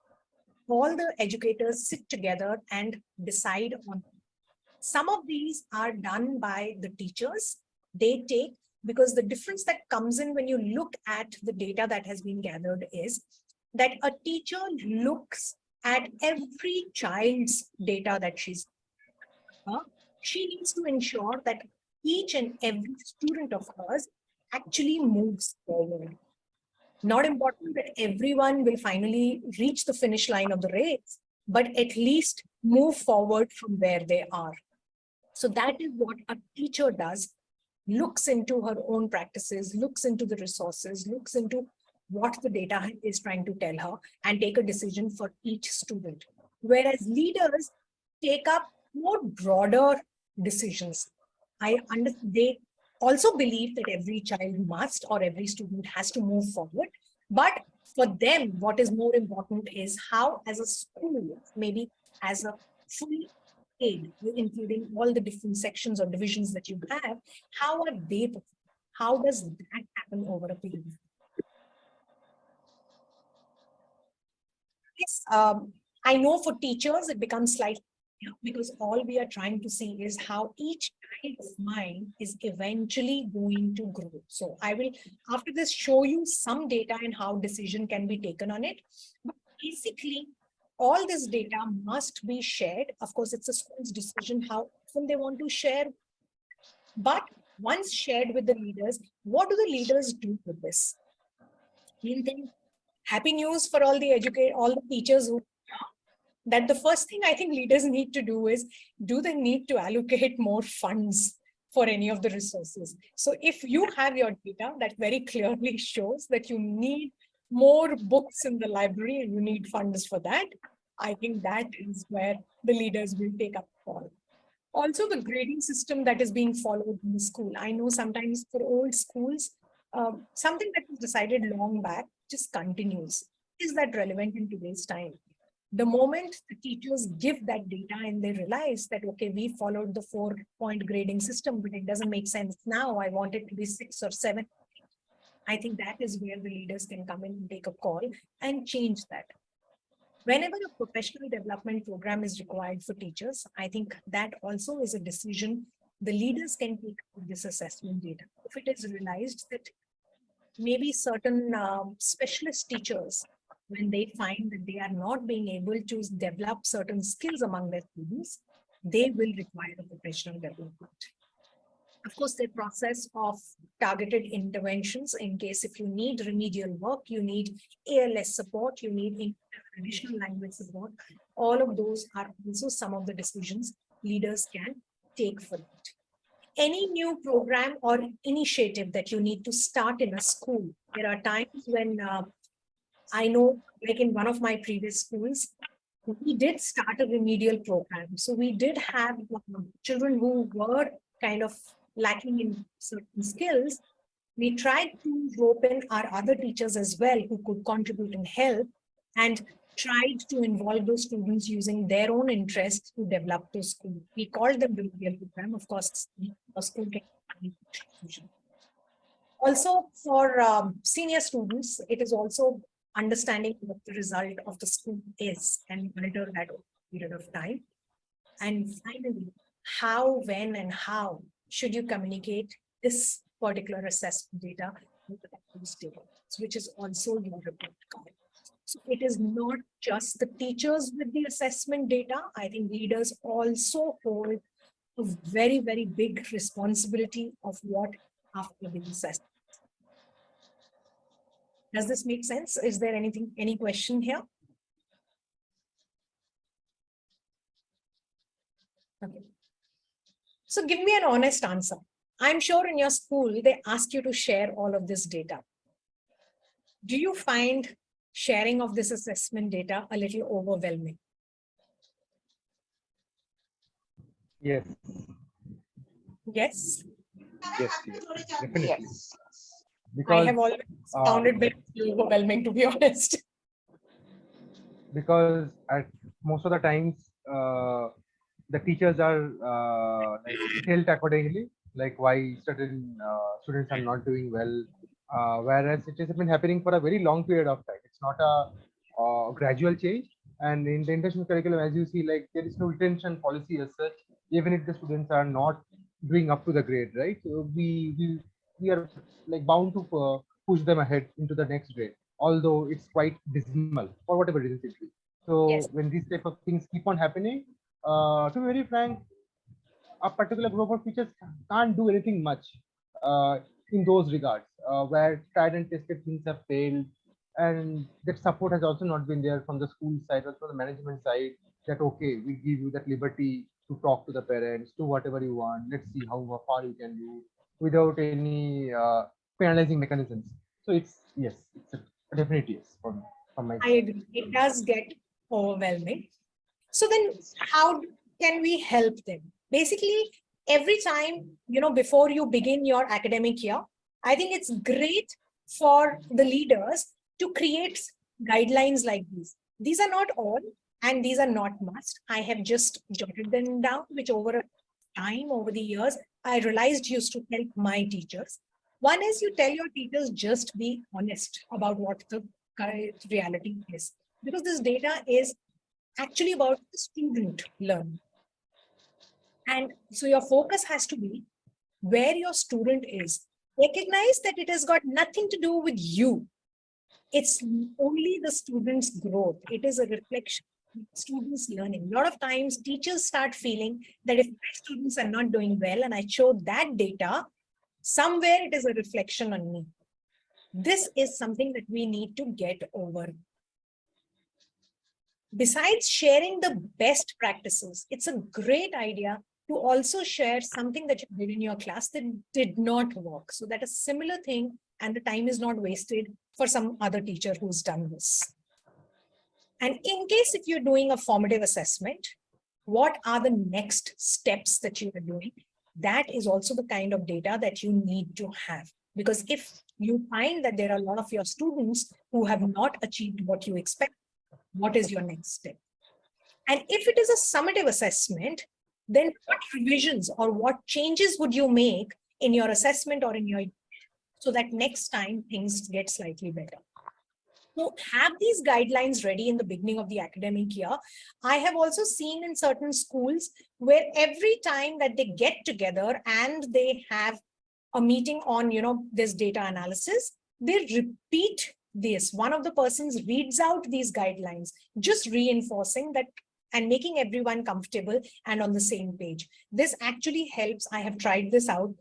All the educators sit together and decide on. Some of these are done by the teachers. They take, because the difference that comes in when you look at the data that has been gathered is that a teacher looks at every child's data that she's. She needs to ensure that each and every student of hers actually moves forward. Not important that everyone will finally reach the finish line of the race, but at least move forward from where they are. So that is what a teacher does, looks into her own practices, looks into the resources, looks into what the data is trying to tell her and take a decision for each student. Whereas leaders take up more broader decisions. They also believe that every child must or every student has to move forward. But for them, what is more important is how, as a school, maybe as a full aid, including all the different sections or divisions that you have, how are they performing? How does that happen over a period? Yes, I know for teachers, it becomes slightly, because all we are trying to see is how each child of mine is eventually going to grow. So I will, after this, show you some data and how decision can be taken on it. But basically, all this data must be shared. Of course, it's a school's decision how often they want to share. But once shared with the leaders, what do the leaders do with this? Happy news for all the teachers who, that the first thing I think leaders need to do is, do they need to allocate more funds for any of the resources? So if you have your data that very clearly shows that you need more books in the library and you need funds for that, I think that is where the leaders will take up the call. Also, the grading system that is being followed in the school. I know sometimes for old schools, something that was decided long back just continues. Is that relevant in today's time? The moment the teachers give that data and they realize that, okay, we followed the 4-point grading system, but it doesn't make sense now, I want it to be 6 or 7. I think that is where the leaders can come in and take a call and change that. Whenever a professional development program is required for teachers, I think that also is a decision the leaders can take with this assessment data. If it is realized that maybe certain specialist teachers, when they find that they are not being able to develop certain skills among their students, they will require a professional development. Of course, the process of targeted interventions in case if you need remedial work, you need ALS support, you need additional language support, all of those are also some of the decisions leaders can take for it. Any new program or initiative that you need to start in a school, there are times when I know, like in one of my previous schools, we did start a remedial program. So we did have children who were kind of lacking in certain skills. We tried to rope in our other teachers as well who could contribute and help, and tried to involve those students using their own interests to develop those schools. We called them the remedial program. Of course, a school can. Also, for senior students, it is also understanding what the result of the school is and monitor that over a period of time. And finally, how, when, and how should you communicate this particular assessment data with the stakeholders, which is also your report card. So it is not just the teachers with the assessment data. I think leaders also hold a very, very big responsibility of what after the assessment. Does this make sense? Is there any question here? Okay. So give me an honest answer. I'm sure in your school, they ask you to share all of this data. Do you find sharing of this assessment data a little overwhelming? Yes. Yes. Yes, definitely. Yes. Because I have always found it very overwhelming, to be honest. Because at most of the times, the teachers are like tilt accordingly, like why certain students are not doing well whereas it has been happening for a very long period of time. It's not a gradual change. And in the international curriculum, as you see, like there is no retention policy as such, even if the students are not doing up to the grade, right? So we are like bound to push them ahead into the next grade, although it's quite dismal for whatever reasons it is. So Yes. when these type of things keep on happening, to be very frank, a particular group of teachers can't do anything much in those regards, where tried and tested things have failed, and that support has also not been there from the school side or from the management side. That okay, we give you that liberty to talk to the parents, do whatever you want. Let's see how far you can do without any penalizing mechanisms. So it's yes, it's a definite yes from my I agree. It does get overwhelming. So then how can we help them? Basically, every time, before you begin your academic year, I think it's great for the leaders to create guidelines like these. These are not all, and these are not must. I have just jotted them down, which over time, over the years, I realized used to help my teachers. One is you tell your teachers just be honest about what the current reality is. Because this data is actually about the student learning. And so your focus has to be where your student is. Recognize that it has got nothing to do with you. It's only the student's growth. It is a reflection of students' learning. A lot of times teachers start feeling that if my students are not doing well and I show that data, somewhere it is a reflection on me. This is something that we need to get over. Besides sharing the best practices, it's a great idea to also share something that you did in your class that did not work. So that a similar thing and the time is not wasted for some other teacher who's done this. And in case if you're doing a formative assessment, what are the next steps that you are doing? That is also the kind of data that you need to have. Because if you find that there are a lot of your students who have not achieved what you expect, what is your next step? And if it is a summative assessment, then what revisions or what changes would you make in your assessment or in your, so that next time things get slightly better? So have these guidelines ready in the beginning of the academic year. I have also seen in certain schools where every time that they get together and they have a meeting on, this data analysis, they repeat this. One of the persons reads out these guidelines, just reinforcing that and making everyone comfortable and on the same page. This actually helps. I have tried this out.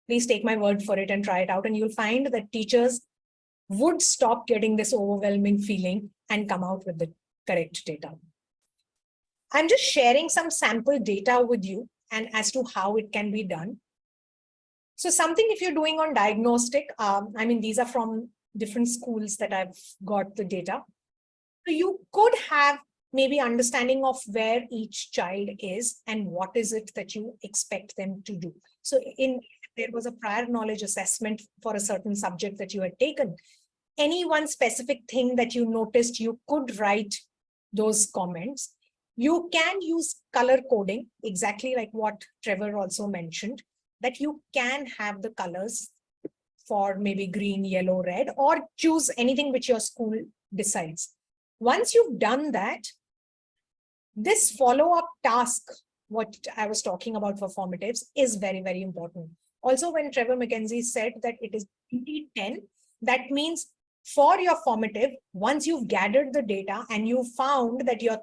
Please take my word for it and try it out. And you'll find that teachers would stop getting this overwhelming feeling and come out with the correct data. I'm just sharing some sample data with you and as to how it can be done. So something if you're doing on diagnostic, these are from different schools that I've got the data. So you could have maybe understanding of where each child is and what is it that you expect them to do. So there was a prior knowledge assessment for a certain subject that you had taken. Any one specific thing that you noticed, you could write those comments. You can use color coding, exactly like what Trevor also mentioned, that you can have the colors for maybe green, yellow, red, or choose anything which your school decides. Once you've done that, this follow-up task, what I was talking about for formatives, is very, very important. Also, when Trevor McKenzie said that it is 2010, that means for your formative, once you've gathered the data and you found that your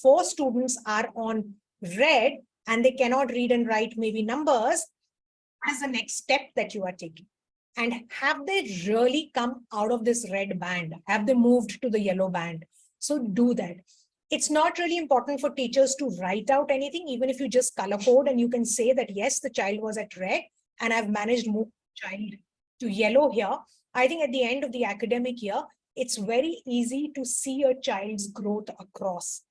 4 students are on red and they cannot read and write maybe numbers, what is the next step that you are taking? And have they really come out of this red band? Have they moved to the yellow band? So do that. It's not really important for teachers to write out anything, even if you just color code and you can say that, yes, the child was at red and I've managed to move the child to yellow here. I think at the end of the academic year, it's very easy to see a child's growth across.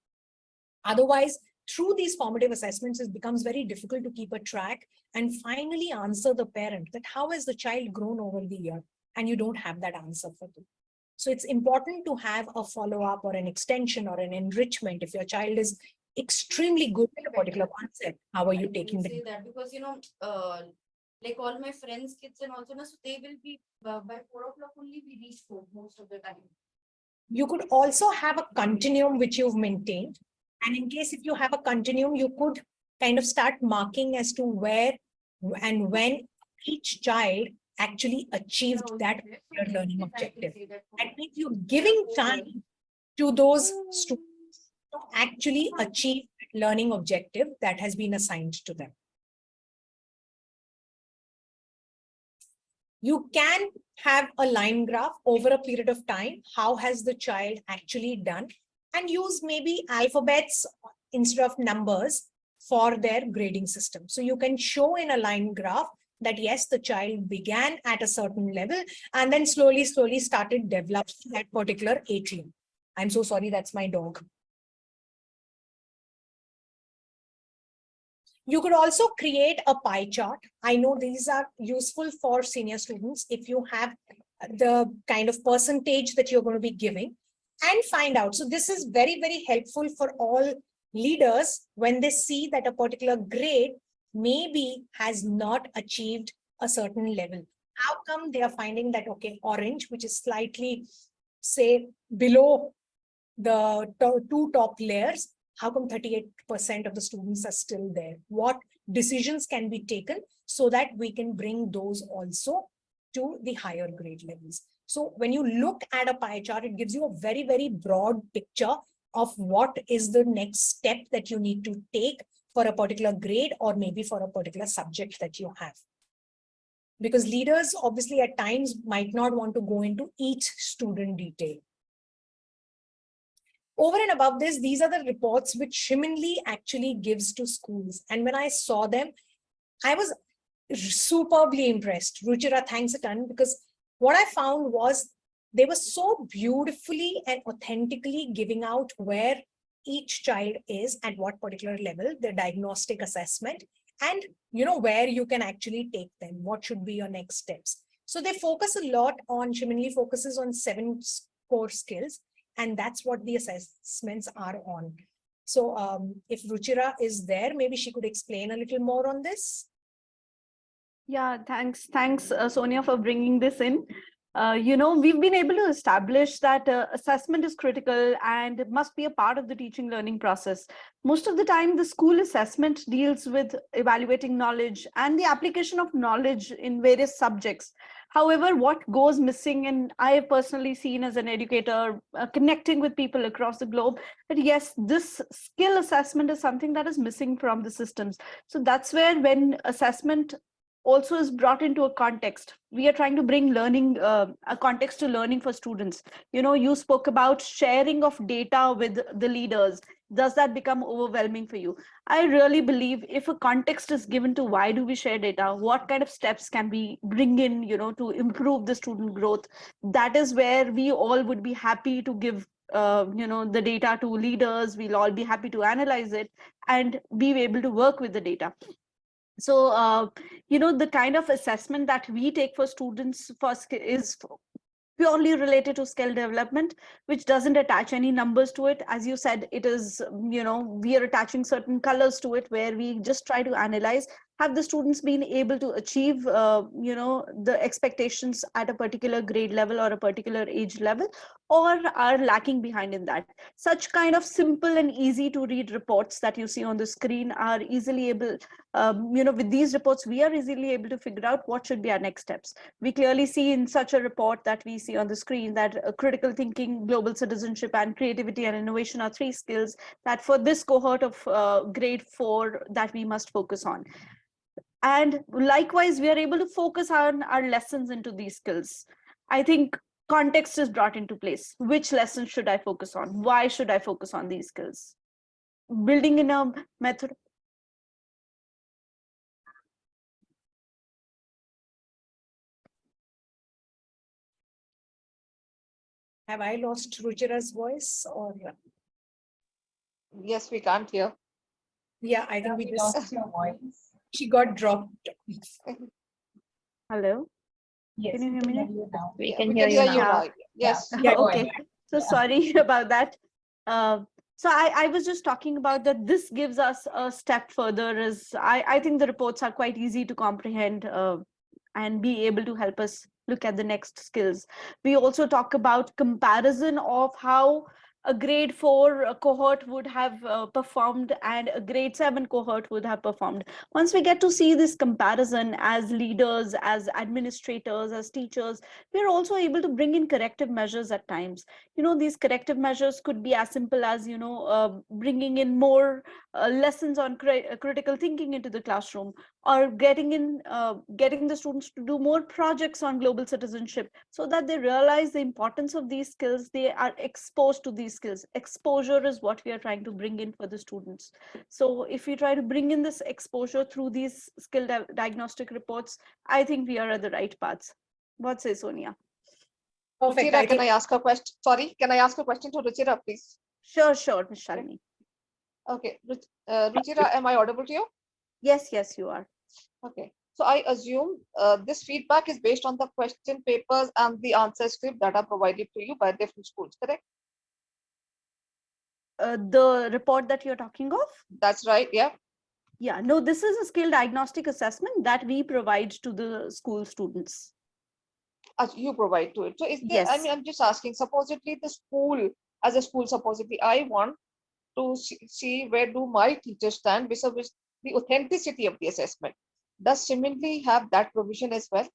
Otherwise, through these formative assessments, it becomes very difficult to keep a track and finally answer the parent that how has the child grown over the year, and you don't have that answer for them. So it's important to have a follow-up or an extension or an enrichment. If your child is extremely good at a particular concept, how are you taking say that? Because like all my friends' kids and also, so they will be by 4 o'clock only we reach home most of the time. You could also have a continuum which you've maintained. And in case if you have a continuum, you could kind of start marking as to where and when each child actually achieved that learning objective. And if you're giving time to those students to actually achieve learning objective that has been assigned to them. You can have a line graph over a period of time. How has the child actually done? And use maybe alphabets instead of numbers for their grading system. So you can show in a line graph that yes, the child began at a certain level and then slowly started developing that particular atrium. I'm so sorry, that's my dog. You could also create a pie chart. I know these are useful for senior students if you have the kind of percentage that you're going to be giving and find out. So this is very, very helpful for all leaders when they see that a particular grade maybe has not achieved a certain level. How come they are finding that, okay, orange, which is slightly, say, below the two top layers, how come 38% of the students are still there? What decisions can be taken so that we can bring those also to the higher grade levels? So when you look at a pie chart, it gives you a very, very broad picture of what is the next step that you need to take for a particular grade or maybe for a particular subject that you have. Because leaders obviously at times might not want to go into each student detail. Over and above this, these are the reports which Shiminli actually gives to schools. And when I saw them, I was superbly impressed. Ruchira, thanks a ton, because what I found was they were so beautifully and authentically giving out where each child is at what particular level, the diagnostic assessment, and where you can actually take them, what should be your next steps. So they focus a lot on, Shiminli focuses on 7 core skills, and that's what the assessments are on. So if Ruchira is there, maybe she could explain a little more on this. Yeah, thanks, Sonia, for bringing this in. We've been able to establish that assessment is critical and it must be a part of the teaching learning process. Most of the time, the school assessment deals with evaluating knowledge and the application of knowledge in various subjects. However, what goes missing, and I have personally seen as an educator connecting with people across the globe, that yes, this skill assessment is something that is missing from the systems. So that's where when assessment also is brought into a context, we are trying to bring learning, a context to learning for students. You spoke about sharing of data with the leaders. Does that become overwhelming for you? I really believe if a context is given to why do we share data, what kind of steps can we bring in, to improve the student growth, that is where we all would be happy to give the data to leaders. We'll all be happy to analyze it and be able to work with the data. So, the kind of assessment that we take for students is purely related to skill development, which doesn't attach any numbers to it. As you said, it is, we are attaching certain colors to it where we just try to analyze, have the students been able to achieve, the expectations at a particular grade level or a particular age level, or are lacking behind in that. Such kind of simple and easy to read reports that you see on the screen are easily able, with these reports, we are easily able to figure out what should be our next steps. We clearly see in such a report that we see on the screen that critical thinking, global citizenship, and creativity and innovation are 3 skills that for this cohort of grade 4 that we must focus on. And likewise, we are able to focus on our lessons into these skills. I think context is brought into place. Which lessons should I focus on? Why should I focus on these skills? Building in a method. Have I lost Ruchira's voice or? Yes, we can't hear. Yeah, I think we just lost your voice. She got dropped. Hello? Yes, can you hear me? We can hear you now. Yes. Yeah, okay. So sorry about that. So I was just talking about that this gives us a step further, as I think the reports are quite easy to comprehend and be able to help us look at the next skills. We also talk about comparison of how a grade 4 cohort would have performed and a grade 7 cohort would have performed. Once we get to see this comparison as leaders, as administrators, as teachers, we're also able to bring in corrective measures at times. These corrective measures could be as simple as, bringing in more lessons on critical thinking into the classroom, or getting the students to do more projects on global citizenship, so that they realize the importance of these skills. They are exposed to these skills. Exposure is what we are trying to bring in for the students. So if we try to bring in this exposure through these skill diagnostic reports, I think we are at the right paths. What say Sonia? Perfect. Ruchira, can I ask a question? Sorry, can I ask a question to Ruchira, please? Sure, Ms. Shalini. Okay, Ruchira, am I audible to you? Yes, you are. Okay, so I assume this feedback is based on the question papers and the answer script that are provided to you by different schools, correct? The report that you're talking of? That's right, yeah. Yeah, no, this is a skill diagnostic assessment that we provide to the school students. You provide to it. So is there, Yes. I mean, I'm just asking, supposedly the school, as a school, supposedly I want to see where do my teachers stand vis-a-vis the authenticity of the assessment. Does Shiminli have that provision as well?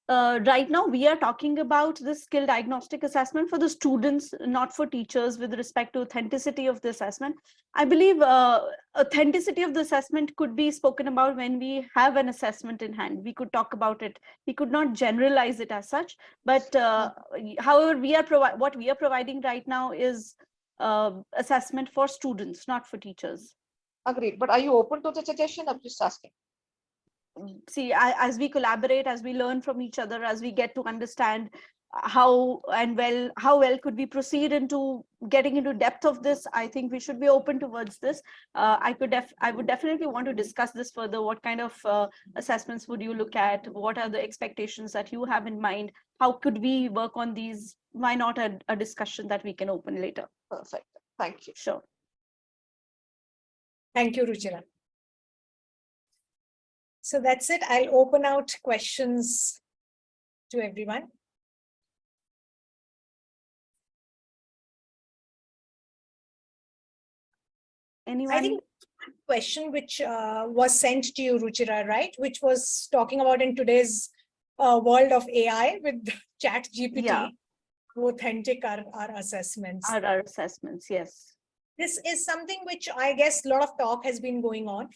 Right now, we are talking about the skill diagnostic assessment for the students, not for teachers, with respect to authenticity of the assessment. I believe authenticity of the assessment could be spoken about when we have an assessment in hand. We could talk about it. We could not generalize it as such, but however, what we are providing right now is assessment for students, not for teachers. Agreed, but are you open to the suggestion? I'm just asking. See, as we collaborate, as we learn from each other, as we get to understand how well could we proceed into getting into depth of this, I think we should be open towards this. I would definitely want to discuss this further. What kind of assessments would you look at? What are the expectations that you have in mind? How could we work on these? Why not a discussion that we can open later? Perfect. Thank you. Sure. Thank you, Ruchira. So that's it. I'll open out questions to everyone. Anyone? I think one question which was sent to you, Ruchira, right? Which was talking about in today's world of AI with ChatGPT, Yeah. how authentic are our assessments. Our assessments, yes. This is something which I guess a lot of talk has been going on.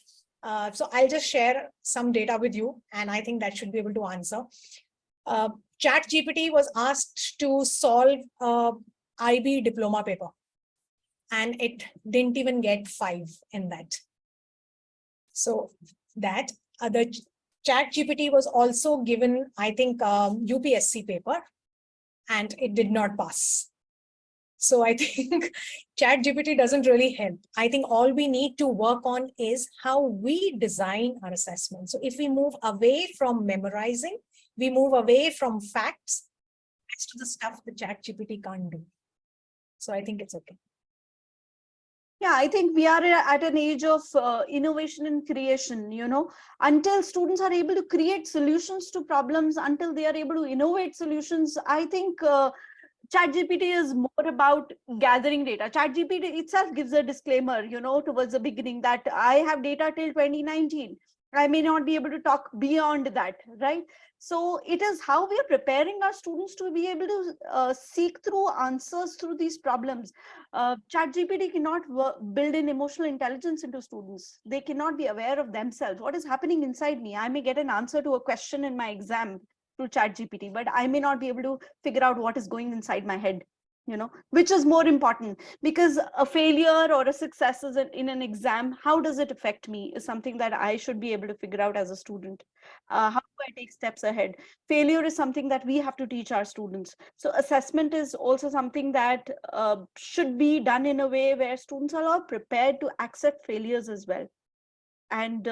So I'll just share some data with you, and I think that should be able to answer. ChatGPT was asked to solve a IB diploma paper, and it didn't even get 5 in that. So that other ChatGPT was also given, I think, UPSC paper, and it did not pass. So I think ChatGPT doesn't really help. I think all we need to work on is how we design our assessment. So if we move away from memorizing, we move away from facts, as to the stuff the ChatGPT can't do. So I think it's okay. Yeah, I think we are at an age of innovation and creation, until students are able to create solutions to problems, until they are able to innovate solutions. I think ChatGPT is more about gathering data. ChatGPT itself gives a disclaimer, towards the beginning, that I have data till 2019. I may not be able to talk beyond that, right? So it is how we are preparing our students to be able to seek through answers through these problems. ChatGPT cannot build in emotional intelligence into students. They cannot be aware of themselves. What is happening inside me? I may get an answer to a question in my exam through ChatGPT, but I may not be able to figure out what is going inside my head, which is more important, because a failure or a success in an exam, how does it affect me, is something that I should be able to figure out as a student. How do I take steps ahead? Failure is something that we have to teach our students. So assessment is also something that should be done in a way where students are all prepared to accept failures as well. And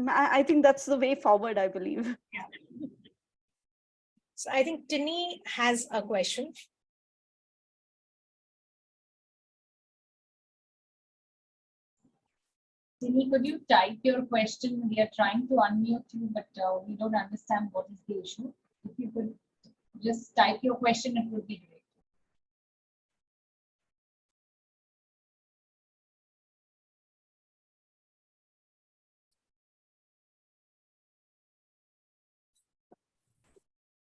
I think that's the way forward, I believe. Yeah. So I think Tini has a question. Sini, could you type your question? We are trying to unmute you, but we don't understand what is the issue. If you could just type your question, it would be great.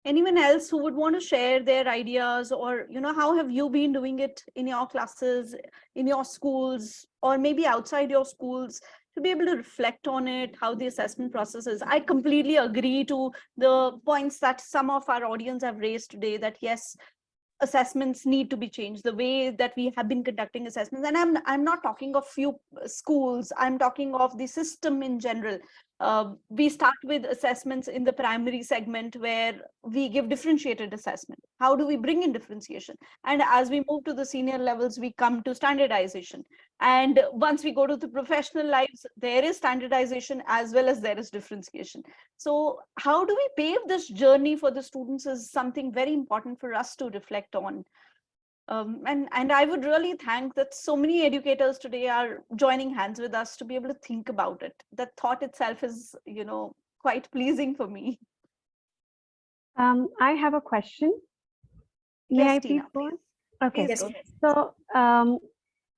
Anyone else who would want to share their ideas, or how have you been doing it in your classes, in your schools, or maybe outside your schools, to be able to reflect on it, how the assessment process is? I completely agree to the points that some of our audience have raised today, that yes, assessments need to be changed, the way that we have been conducting assessments. And I'm not talking of few schools, I'm talking of the system in general. We start with assessments in the primary segment where we give differentiated assessment. How do we bring in differentiation? And as we move to the senior levels, we come to standardization. And once we go to the professional lives, there is standardization as well as there is differentiation. So how do we pave this journey for the students is something very important for us to reflect on. And I would really thank that so many educators today are joining hands with us to be able to think about it. That thought itself is, quite pleasing for me. I have a question. May Yes, I Tina, please go on? Okay. Please go ahead. So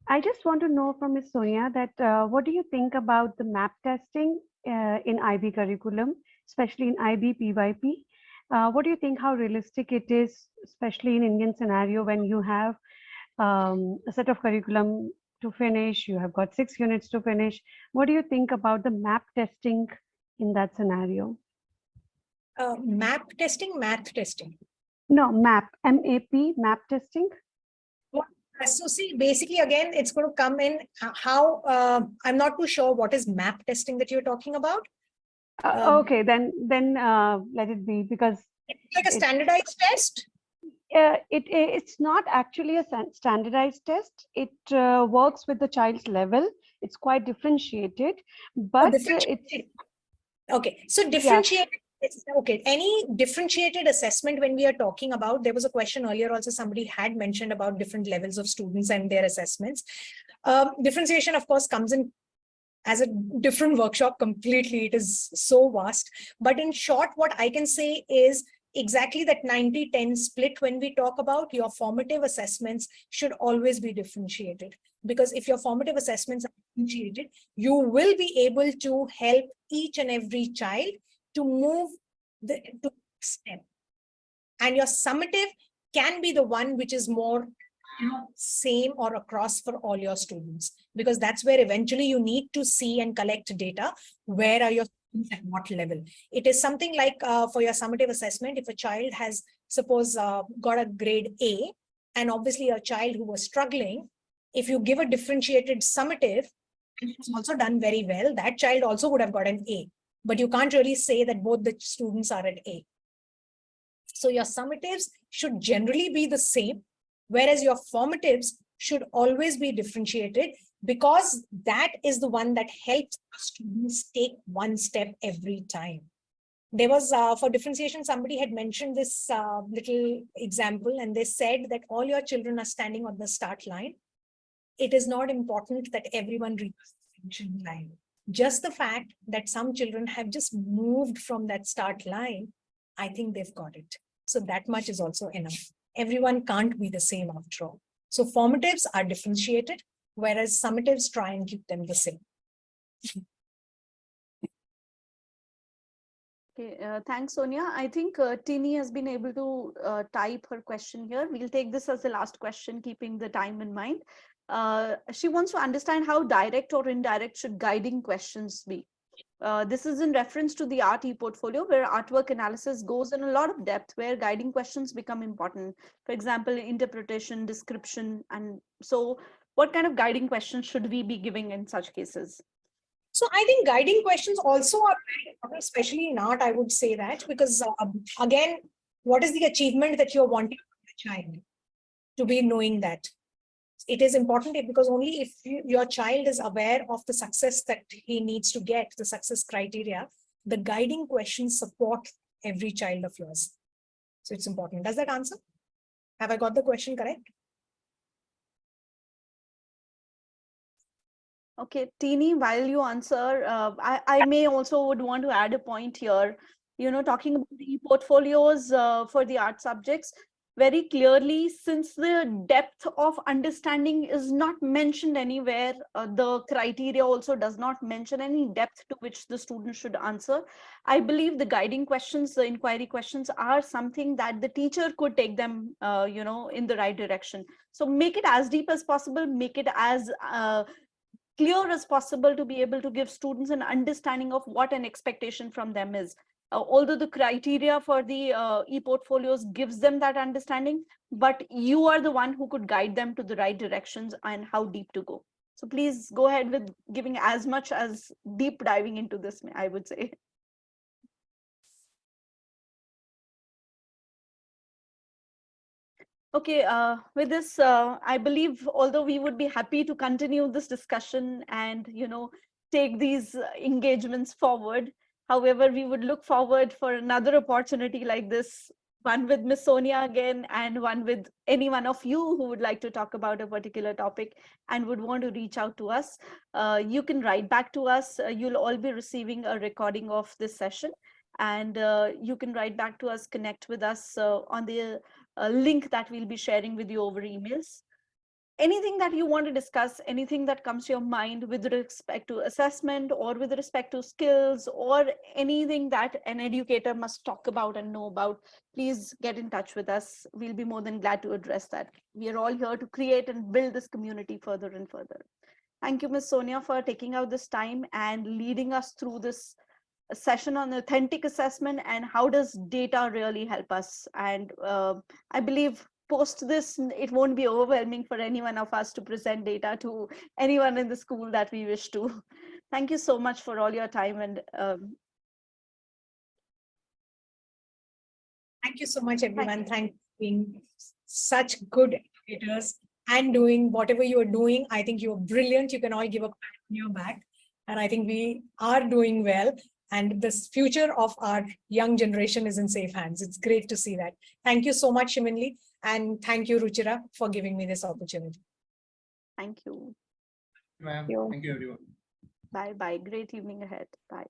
I just want to know from Ms. Sonia that what do you think about the map testing in IB curriculum, especially in IB PYP? What do you think how realistic it is, especially in Indian scenario when you have a set of curriculum to finish, you have got 6 units to finish. What do you think about the map testing in that scenario? Map testing, math testing? No, map, M-A-P, map testing. So see, basically, again, it's going to come in how, I'm not too sure what is map testing that you're talking about. Okay, then let it be, because it's like a standardized test. It's not actually a standardized test. It works with the child's level. It's quite differentiated, but it's okay. So differentiated. Yeah. Okay. Any differentiated assessment when we are talking about, there was a question earlier also, somebody had mentioned about different levels of students and their assessments. Differentiation, of course, comes in as a different workshop completely. It is so vast. But in short, what I can say is exactly that 90-10 split. When we talk about your formative assessments should always be differentiated, because if your formative assessments are differentiated, you will be able to help each and every child to move to step. And your summative can be the one which is more same or across for all your students, because that's where eventually you need to see and collect data. Where are your students at what level? It is something like for your summative assessment, if a child has, suppose, got a grade A, and obviously a child who was struggling, if you give a differentiated summative, and it's also done very well, that child also would have got an A. But you can't really say that both the students are at A. So your summatives should generally be the same, whereas your formatives should always be differentiated, because that is the one that helps students take one step every time. There was, for differentiation, somebody had mentioned this little example, and they said that all your children are standing on the start line. It is not important that everyone reaches the finish line. Just the fact that some children have just moved from that start line, I think they've got it. So that much is also enough. Everyone can't be the same after all. So formatives are differentiated, whereas summatives try and keep them the same. Okay, thanks, Sonia. I think Tini has been able to type her question here. We'll take this as the last question, keeping the time in mind. She wants to understand how direct or indirect should guiding questions be. This is in reference to the art e-portfolio, where artwork analysis goes in a lot of depth, where guiding questions become important. For example, interpretation, description, and so what kind of guiding questions should we be giving in such cases? So I think guiding questions also are very important, especially in art, I would say that, because again, what is the achievement that you're wanting from the child to be knowing that? It is important because only if your child is aware of the success that he needs to get, the success criteria, the guiding questions support every child of yours. So it's important. Does that answer? Have I got the question correct? Okay, Teeny, while you answer, I may also would want to add a point here. Talking about the portfolios for the art subjects, very clearly, since the depth of understanding is not mentioned anywhere, the criteria also does not mention any depth to which the student should answer. I believe the guiding questions, the inquiry questions are something that the teacher could take them, in the right direction. So make it as deep as possible, make it as clear as possible to be able to give students an understanding of what an expectation from them is. Although the criteria for the e-portfolios gives them that understanding, but you are the one who could guide them to the right directions and how deep to go. So please go ahead with giving as much as deep diving into this, I would say. Okay, with this, I believe, although we would be happy to continue this discussion and, take these engagements forward, however, we would look forward for another opportunity like this, one with Miss Sonia again, and one with any one of you who would like to talk about a particular topic and would want to reach out to us. You can write back to us. You'll all be receiving a recording of this session, and you can write back to us, connect with us on the link that we'll be sharing with you over emails. Anything that you want to discuss, anything that comes to your mind with respect to assessment or with respect to skills or anything that an educator must talk about and know about, please get in touch with us. We'll be more than glad to address that. We are all here to create and build this community further and further. Thank you, Ms. Sonia, for taking out this time and leading us through this session on authentic assessment and how does data really help us. And I believe post this, it won't be overwhelming for any one of us to present data to anyone in the school that we wish to. Thank you so much for all your time. And thank you so much, everyone. Thank you for being such good educators and doing whatever you are doing. I think you're brilliant. You can all give a pat on your back. And I think we are doing well. And the future of our young generation is in safe hands. It's great to see that. Thank you so much, Shiminli. And thank you, Ruchira, for giving me this opportunity. Thank you. Ma'am, thank you everyone. Bye-bye. Great evening ahead. Bye.